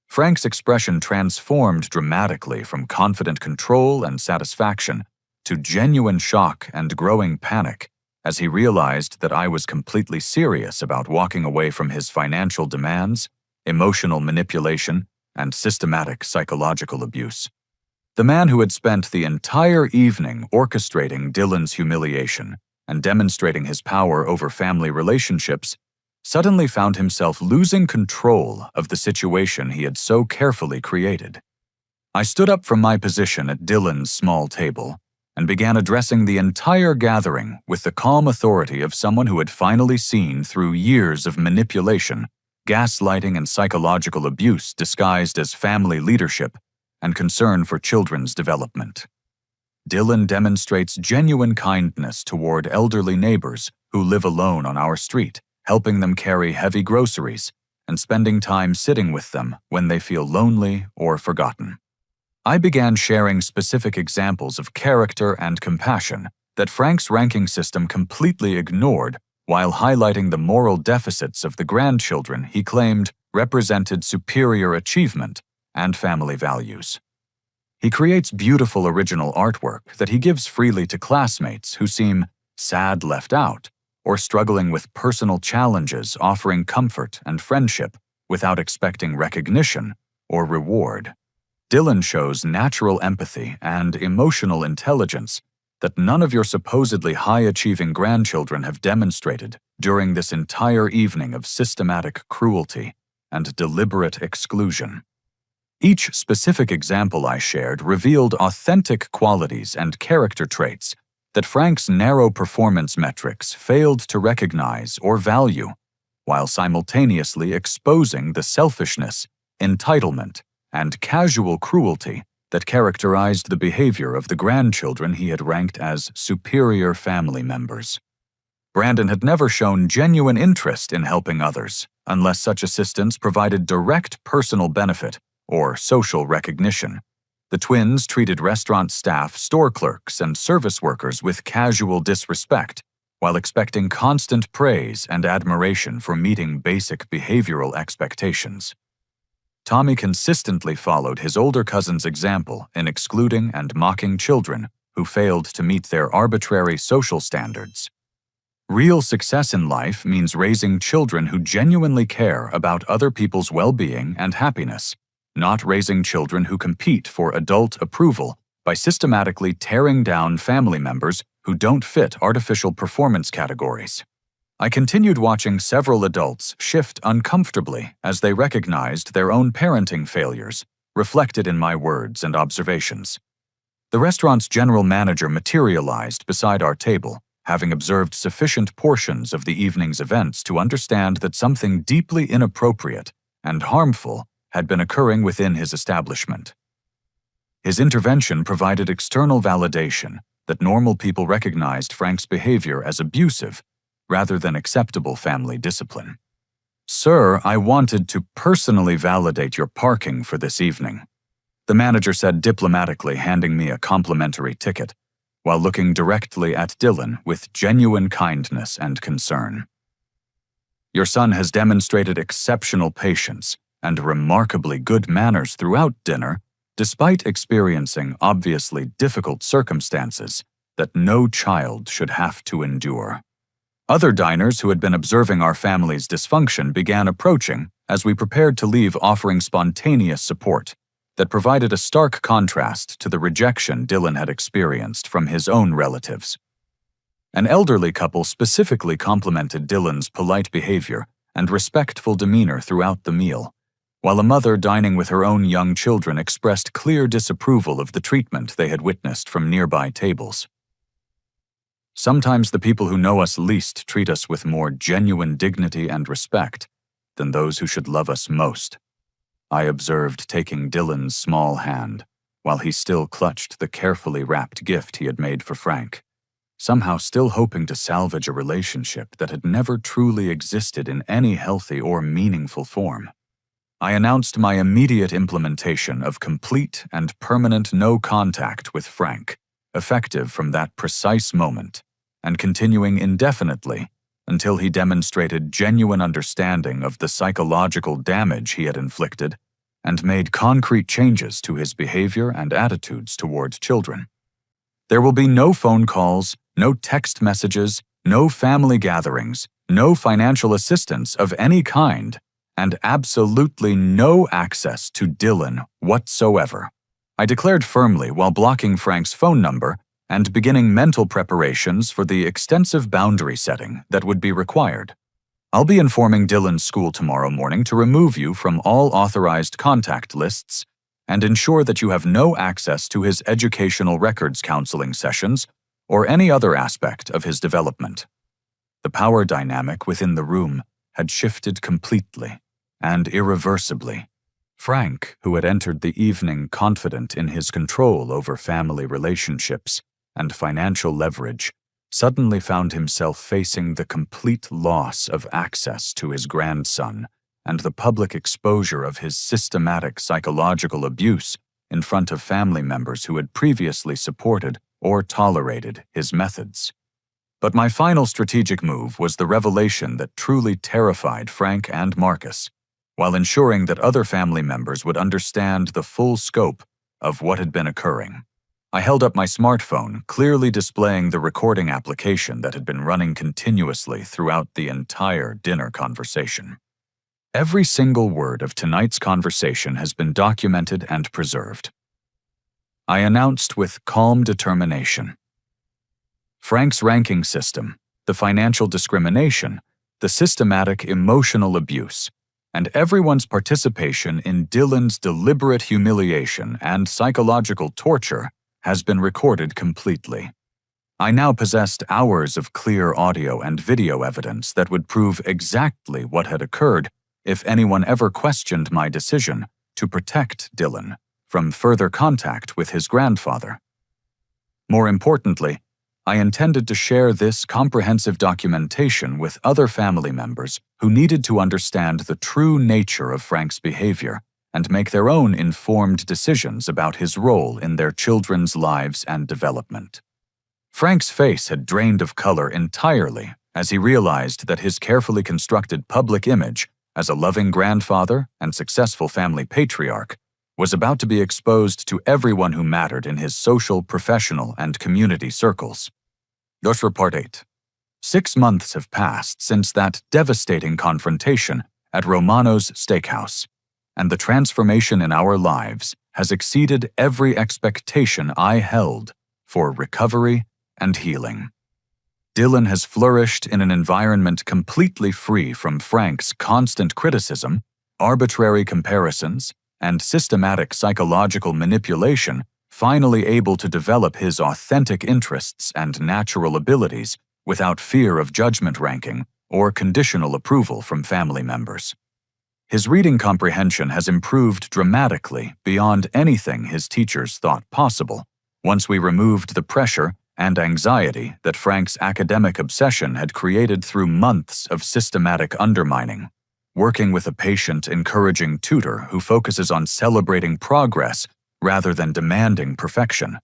Frank's expression transformed dramatically from confident control and satisfaction to genuine shock and growing panic as he realized that I was completely serious about walking away from his financial demands, emotional manipulation, and systematic psychological abuse. The man who had spent the entire evening orchestrating Dylan's humiliation and demonstrating his power over family relationships suddenly found himself losing control of the situation he had so carefully created. I stood up from my position at Dylan's small table and began addressing the entire gathering with the calm authority of someone who had finally seen through years of manipulation, gaslighting, and psychological abuse disguised as family leadership and concern for children's development. Dylan demonstrates genuine kindness toward elderly neighbors who live alone on our street, helping them carry heavy groceries and spending time sitting with them when they feel lonely or forgotten. I began sharing specific examples of character and compassion that Frank's ranking system completely ignored, while highlighting the moral deficits of the grandchildren he claimed represented superior achievement and family values. He creates beautiful original artwork that he gives freely to classmates who seem sad left out or struggling with personal challenges, offering comfort and friendship without expecting recognition or reward. Dylan shows natural empathy and emotional intelligence that none of your supposedly high-achieving grandchildren have demonstrated during this entire evening of systematic cruelty and deliberate exclusion. Each specific example I shared revealed authentic qualities and character traits that Frank's narrow performance metrics failed to recognize or value, while simultaneously exposing the selfishness, entitlement, and casual cruelty that characterized the behavior of the grandchildren he had ranked as superior family members. Brandon had never shown genuine interest in helping others unless such assistance provided direct personal benefit or social recognition. The twins treated restaurant staff, store clerks, and service workers with casual disrespect, while expecting constant praise and admiration for meeting basic behavioral expectations. Tommy consistently followed his older cousin's example in excluding and mocking children who failed to meet their arbitrary social standards. Real success in life means raising children who genuinely care about other people's well-being and happiness, not raising children who compete for adult approval by systematically tearing down family members who don't fit artificial performance categories. I continued watching several adults shift uncomfortably as they recognized their own parenting failures, reflected in my words and observations. The restaurant's general manager materialized beside our table, having observed sufficient portions of the evening's events to understand that something deeply inappropriate and harmful had been occurring within his establishment. His intervention provided external validation that normal people recognized Frank's behavior as abusive rather than acceptable family discipline. "Sir, I wanted to personally validate your parking for this evening," the manager said diplomatically, handing me a complimentary ticket, while looking directly at Dylan with genuine kindness and concern. "Your son has demonstrated exceptional patience and remarkably good manners throughout dinner, despite experiencing obviously difficult circumstances that no child should have to endure." Other diners who had been observing our family's dysfunction began approaching as we prepared to leave, offering spontaneous support that provided a stark contrast to the rejection Dylan had experienced from his own relatives. An elderly couple specifically complimented Dylan's polite behavior and respectful demeanor throughout the meal, while a mother dining with her own young children expressed clear disapproval of the treatment they had witnessed from nearby tables. "Sometimes the people who know us least treat us with more genuine dignity and respect than those who should love us most," I observed, taking Dylan's small hand while he still clutched the carefully wrapped gift he had made for Frank, somehow still hoping to salvage a relationship that had never truly existed in any healthy or meaningful form. I announced my immediate implementation of complete and permanent no contact with Frank, effective from that precise moment, and continuing indefinitely until he demonstrated genuine understanding of the psychological damage he had inflicted and made concrete changes to his behavior and attitudes toward children. There will be no phone calls, no text messages, no family gatherings, no financial assistance of any kind, and absolutely no access to Dylan whatsoever. I declared firmly while blocking Frank's phone number and beginning mental preparations for the extensive boundary setting that would be required. I'll be informing Dylan's school tomorrow morning to remove you from all authorized contact lists and ensure that you have no access to his educational records counseling sessions or any other aspect of his development. The power dynamic within the room had shifted completely and irreversibly. Frank, who had entered the evening confident in his control over family relationships and financial leverage, suddenly found himself facing the complete loss of access to his grandson and the public exposure of his systematic psychological abuse in front of family members who had previously supported or tolerated his methods. But my final strategic move was the revelation that truly terrified Frank and Marcus, while ensuring that other family members would understand the full scope of what had been occurring. I held up my smartphone, clearly displaying the recording application that had been running continuously throughout the entire dinner conversation. Every single word of tonight's conversation has been documented and preserved. I announced with calm determination. Frank's ranking system, the financial discrimination, the systematic emotional abuse, and everyone's participation in Dylan's deliberate humiliation and psychological torture has been recorded completely. I now possessed hours of clear audio and video evidence that would prove exactly what had occurred if anyone ever questioned my decision to protect Dylan from further contact with his grandfather. More importantly, I intended to share this comprehensive documentation with other family members who needed to understand the true nature of Frank's behavior and make their own informed decisions about his role in their children's lives and development. Frank's face had drained of color entirely as he realized that his carefully constructed public image as a loving grandfather and successful family patriarch was about to be exposed to everyone who mattered in his social, professional, and community circles. Notre Part 8. 6 months have passed since that devastating confrontation at Romano's Steakhouse, and the transformation in our lives has exceeded every expectation I held for recovery and healing. Dylan has flourished in an environment completely free from Frank's constant criticism, arbitrary comparisons, and systematic psychological manipulation, finally able to develop his authentic interests and natural abilities without fear of judgment ranking or conditional approval from family members. His reading comprehension has improved dramatically beyond anything his teachers thought possible once we removed the pressure and anxiety that Frank's academic obsession had created through months of systematic undermining. Working with a patient, encouraging tutor who focuses on celebrating progress rather than demanding perfection,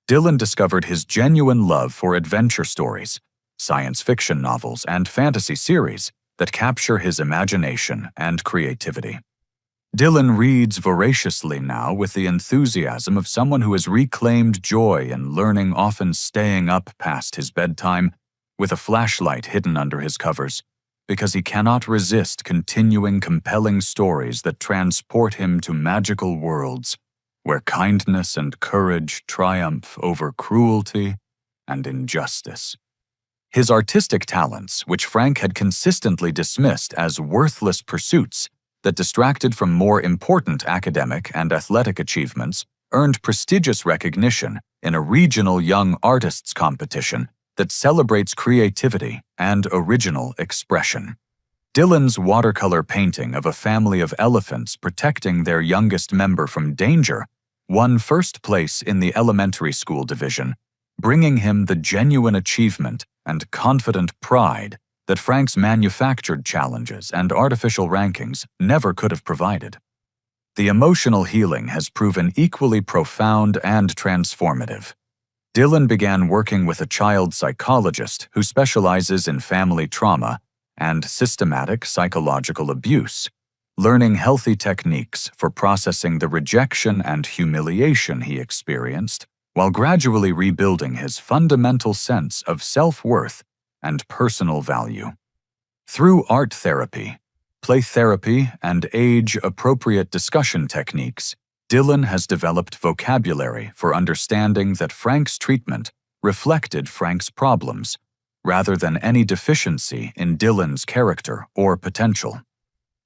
Dylan discovered his genuine love for adventure stories, science fiction novels, and fantasy series that capture his imagination and creativity. Dylan reads voraciously now with the enthusiasm of someone who has reclaimed joy in learning, often staying up past his bedtime with a flashlight hidden under his covers, because he cannot resist continuing compelling stories that transport him to magical worlds where kindness and courage triumph over cruelty and injustice. His artistic talents, which Frank had consistently dismissed as worthless pursuits that distracted from more important academic and athletic achievements, earned prestigious recognition in a regional young artists competition that celebrates creativity and original expression. Dylan's watercolor painting of a family of elephants protecting their youngest member from danger won first place in the elementary school division, bringing him the genuine achievement and confident pride that Frank's manufactured challenges and artificial rankings never could have provided. The emotional healing has proven equally profound and transformative. Dylan began working with a child psychologist who specializes in family trauma and systematic psychological abuse, learning healthy techniques for processing the rejection and humiliation he experienced while gradually rebuilding his fundamental sense of self-worth and personal value. Through art therapy, play therapy, and age-appropriate discussion techniques, Dylan has developed vocabulary for understanding that Frank's treatment reflected Frank's problems, rather than any deficiency in Dylan's character or potential.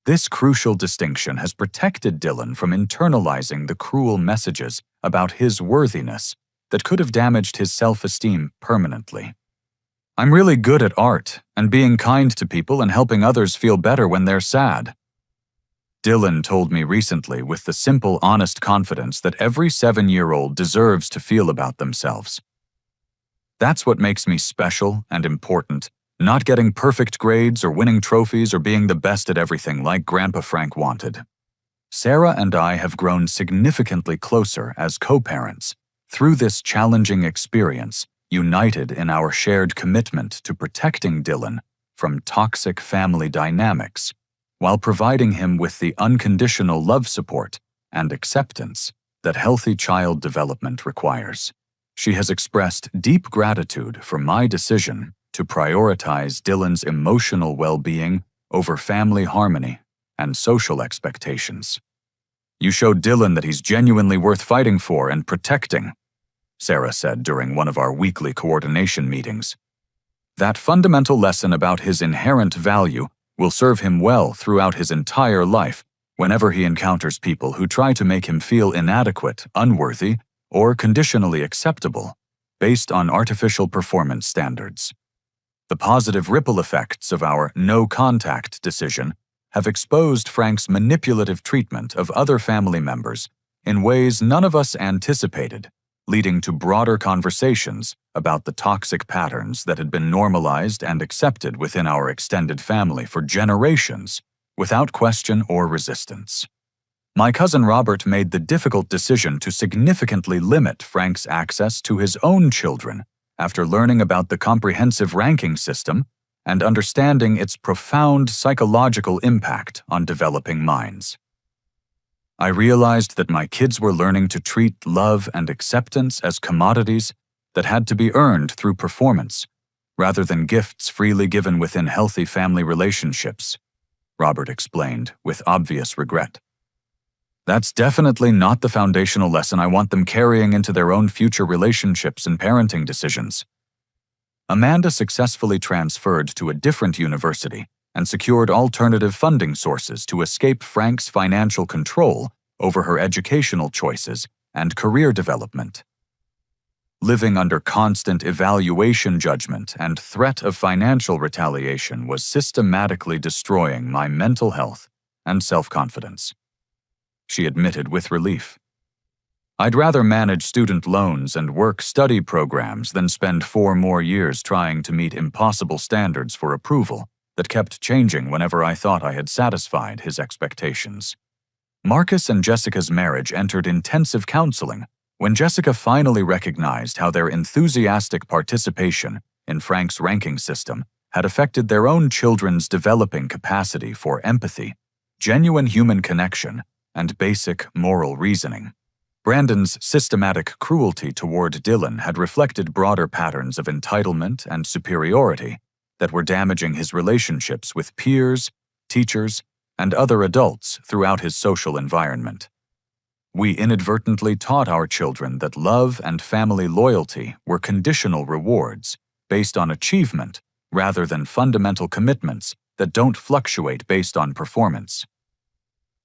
This crucial distinction has protected Dylan from internalizing the cruel messages about his worthiness that could have damaged his self-esteem permanently. "I'm really good at art and being kind to people and helping others feel better when they're sad," Dylan told me recently with the simple, honest confidence that every 7-year-old deserves to feel about themselves. "That's what makes me special and important, not getting perfect grades or winning trophies or being the best at everything like Grandpa Frank wanted." Sarah and I have grown significantly closer as co-parents through this challenging experience, united in our shared commitment to protecting Dylan from toxic family dynamics, while providing him with the unconditional love support and acceptance that healthy child development requires. She has expressed deep gratitude for my decision to prioritize Dylan's emotional well-being over family harmony and social expectations. "You showed Dylan that he's genuinely worth fighting for and protecting," Sarah said during one of our weekly coordination meetings. "That fundamental lesson about his inherent value will serve him well throughout his entire life whenever he encounters people who try to make him feel inadequate, unworthy, or conditionally acceptable based on artificial performance standards." The positive ripple effects of our no-contact decision have exposed Frank's manipulative treatment of other family members in ways none of us anticipated, leading to broader conversations about the toxic patterns that had been normalized and accepted within our extended family for generations, without question or resistance. My cousin Robert made the difficult decision to significantly limit Frank's access to his own children after learning about the comprehensive ranking system and understanding its profound psychological impact on developing minds. "I realized that my kids were learning to treat love and acceptance as commodities that had to be earned through performance, rather than gifts freely given within healthy family relationships," Robert explained with obvious regret. "That's definitely not the foundational lesson I want them carrying into their own future relationships and parenting decisions." Amanda successfully transferred to a different university and secured alternative funding sources to escape Frank's financial control over her educational choices and career development. Living under constant evaluation judgment and threat of financial retaliation was systematically destroying my mental health and self-confidence, she admitted with relief. "I'd rather manage student loans and work study programs than spend 4 more years trying to meet impossible standards for approval that kept changing whenever I thought I had satisfied his expectations." Marcus and Jessica's marriage entered intensive counseling when Jessica finally recognized how their enthusiastic participation in Frank's ranking system had affected their own children's developing capacity for empathy, genuine human connection, and basic moral reasoning. Brandon's systematic cruelty toward Dylan had reflected broader patterns of entitlement and superiority that were damaging his relationships with peers, teachers, and other adults throughout his social environment. We inadvertently taught our children that love and family loyalty were conditional rewards based on achievement rather than fundamental commitments that don't fluctuate based on performance.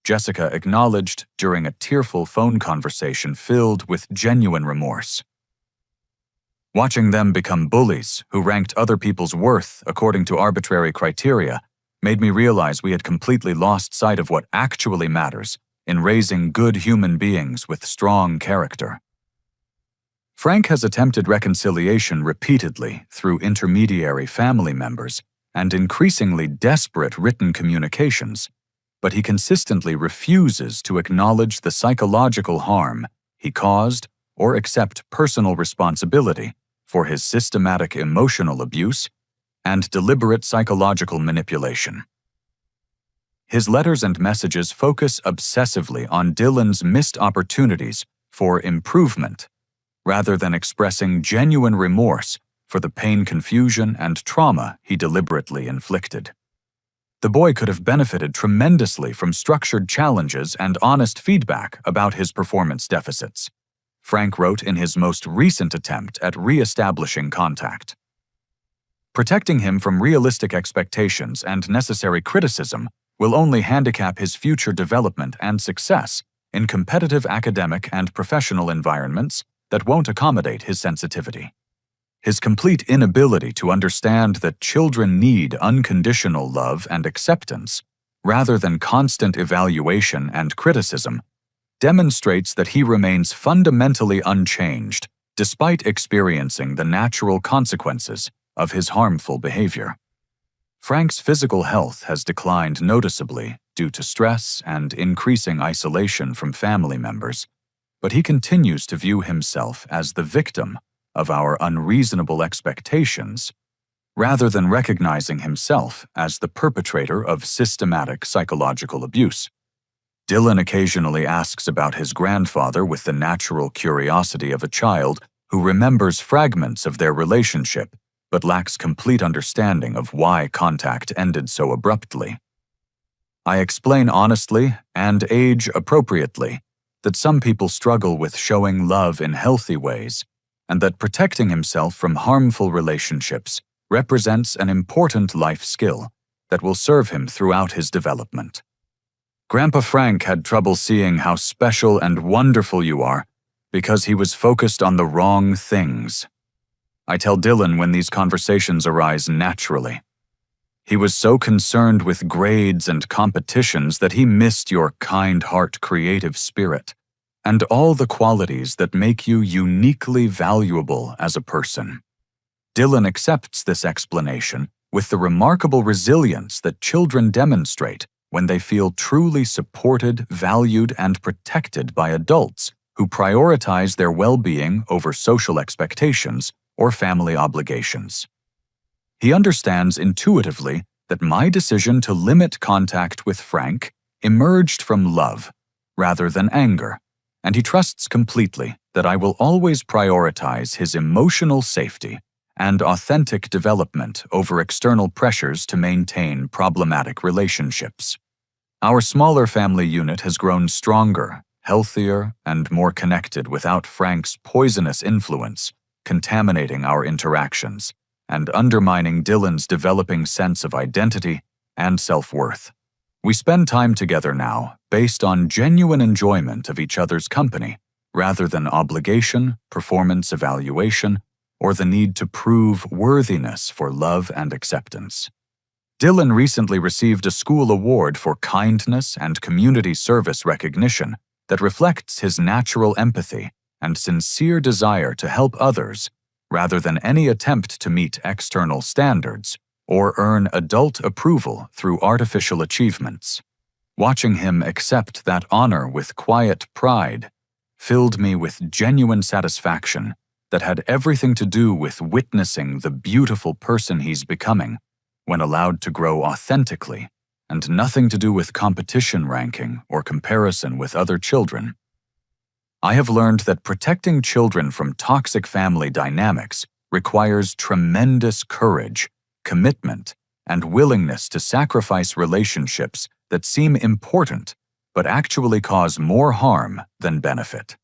Jessica acknowledged during a tearful phone conversation filled with genuine remorse. "Watching them become bullies who ranked other people's worth according to arbitrary criteria made me realize we had completely lost sight of what actually matters in raising good human beings with strong character." Frank has attempted reconciliation repeatedly through intermediary family members and increasingly desperate written communications, but he consistently refuses to acknowledge the psychological harm he caused or accept personal responsibility for his systematic emotional abuse and deliberate psychological manipulation. His letters and messages focus obsessively on Dylan's missed opportunities for improvement, rather than expressing genuine remorse for the pain, confusion, and trauma he deliberately inflicted. The boy could have benefited tremendously from structured challenges and honest feedback about his performance deficits, Frank wrote in his most recent attempt at re-establishing contact. Protecting him from realistic expectations and necessary criticism will only handicap his future development and success in competitive academic and professional environments that won't accommodate his sensitivity. His complete inability to understand that children need unconditional love and acceptance, rather than constant evaluation and criticism, demonstrates that he remains fundamentally unchanged despite experiencing the natural consequences of his harmful behavior. Frank's physical health has declined noticeably due to stress and increasing isolation from family members, but he continues to view himself as the victim of our unreasonable expectations, rather than recognizing himself as the perpetrator of systematic psychological abuse. Dylan occasionally asks about his grandfather with the natural curiosity of a child who remembers fragments of their relationship but lacks complete understanding of why contact ended so abruptly. I explain honestly and age-appropriately that some people struggle with showing love in healthy ways, and that protecting himself from harmful relationships represents an important life skill that will serve him throughout his development. Grandpa Frank had trouble seeing how special and wonderful you are because he was focused on the wrong things. I tell Dylan when these conversations arise naturally. He was so concerned with grades and competitions that he missed your kind heart, creative spirit, and all the qualities that make you uniquely valuable as a person. Dylan accepts this explanation with the remarkable resilience that children demonstrate when they feel truly supported, valued, and protected by adults who prioritize their well-being over social expectations or family obligations. He understands intuitively that my decision to limit contact with Frank emerged from love rather than anger, and he trusts completely that I will always prioritize his emotional safety and authentic development over external pressures to maintain problematic relationships. Our smaller family unit has grown stronger, healthier, and more connected without Frank's poisonous influence contaminating our interactions and undermining Dylan's developing sense of identity and self-worth. We spend time together now based on genuine enjoyment of each other's company, rather than obligation, performance evaluation, or the need to prove worthiness for love and acceptance. Dylan recently received a school award for kindness and community service recognition that reflects his natural empathy and sincere desire to help others, rather than any attempt to meet external standards or earn adult approval through artificial achievements. Watching him accept that honor with quiet pride filled me with genuine satisfaction that had everything to do with witnessing the beautiful person he's becoming when allowed to grow authentically, and nothing to do with competition ranking or comparison with other children. I have learned that protecting children from toxic family dynamics requires tremendous courage, commitment, and willingness to sacrifice relationships that seem important but actually cause more harm than benefit.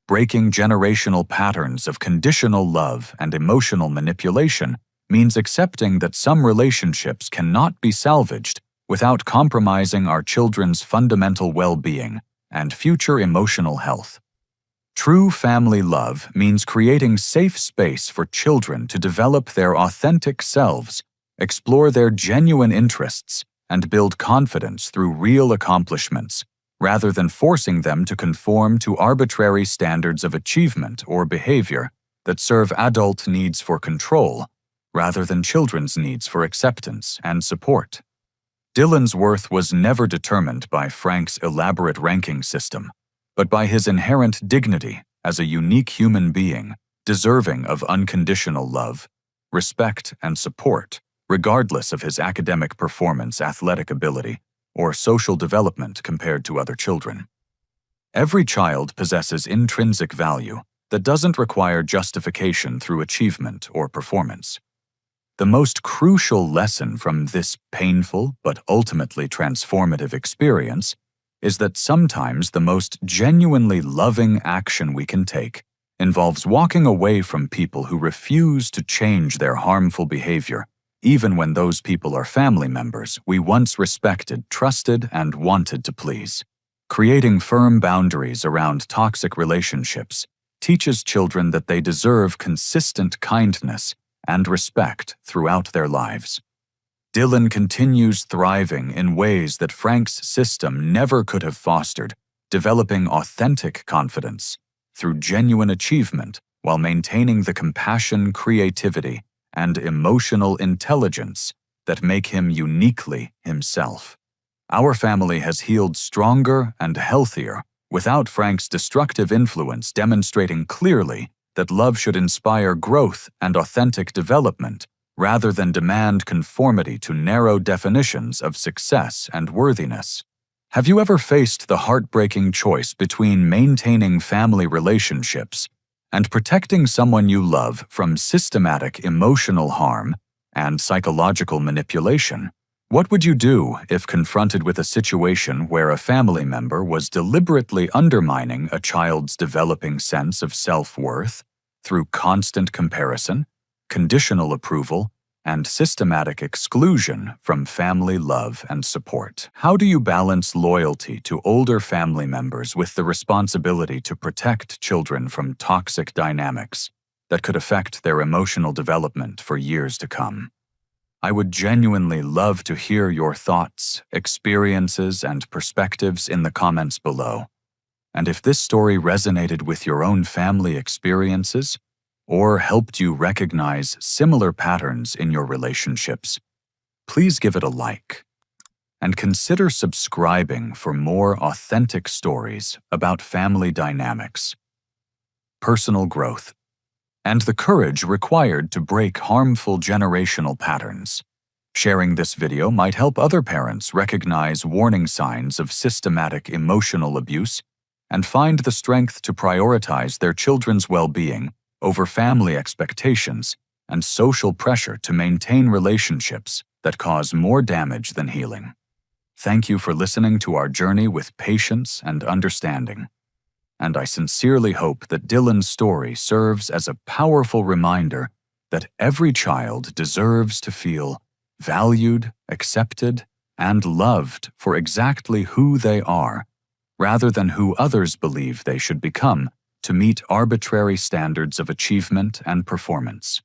Breaking generational patterns of conditional love and emotional manipulation means accepting that some relationships cannot be salvaged without compromising our children's fundamental well-being and future emotional health. True family love means creating safe space for children to develop their authentic selves, explore their genuine interests, and build confidence through real accomplishments, rather than forcing them to conform to arbitrary standards of achievement or behavior that serve adult needs for control rather than children's needs for acceptance and support. Dylan's worth was never determined by Frank's elaborate ranking system, but by his inherent dignity as a unique human being, deserving of unconditional love, respect, and support, regardless of his academic performance, athletic ability, or social development compared to other children. Every child possesses intrinsic value that doesn't require justification through achievement or performance. The most crucial lesson from this painful but ultimately transformative experience is that sometimes the most genuinely loving action we can take involves walking away from people who refuse to change their harmful behavior, even when those people are family members we once respected, trusted, and wanted to please. Creating firm boundaries around toxic relationships teaches children that they deserve consistent kindness and respect throughout their lives. Dylan continues thriving in ways that Frank's system never could have fostered, developing authentic confidence through genuine achievement while maintaining the compassion, creativity, and emotional intelligence that make him uniquely himself. Our family has healed stronger and healthier without Frank's destructive influence, demonstrating clearly that love should inspire growth and authentic development rather than demand conformity to narrow definitions of success and worthiness. Have you ever faced the heartbreaking choice between maintaining family relationships and protecting someone you love from systematic emotional harm and psychological manipulation? What would you do if confronted with a situation where a family member was deliberately undermining a child's developing sense of self-worth through constant comparison, conditional approval, and systematic exclusion from family love and support? How do you balance loyalty to older family members with the responsibility to protect children from toxic dynamics that could affect their emotional development for years to come? I would genuinely love to hear your thoughts, experiences, and perspectives in the comments below. And if this story resonated with your own family experiences, or helped you recognize similar patterns in your relationships, please give it a like. And consider subscribing for more authentic stories about family dynamics, personal growth, and the courage required to break harmful generational patterns. Sharing this video might help other parents recognize warning signs of systematic emotional abuse and find the strength to prioritize their children's well-being over family expectations and social pressure to maintain relationships that cause more damage than healing. Thank you for listening to our journey with patience and understanding. And I sincerely hope that Dylan's story serves as a powerful reminder that every child deserves to feel valued, accepted, and loved for exactly who they are, rather than who others believe they should become to meet arbitrary standards of achievement and performance.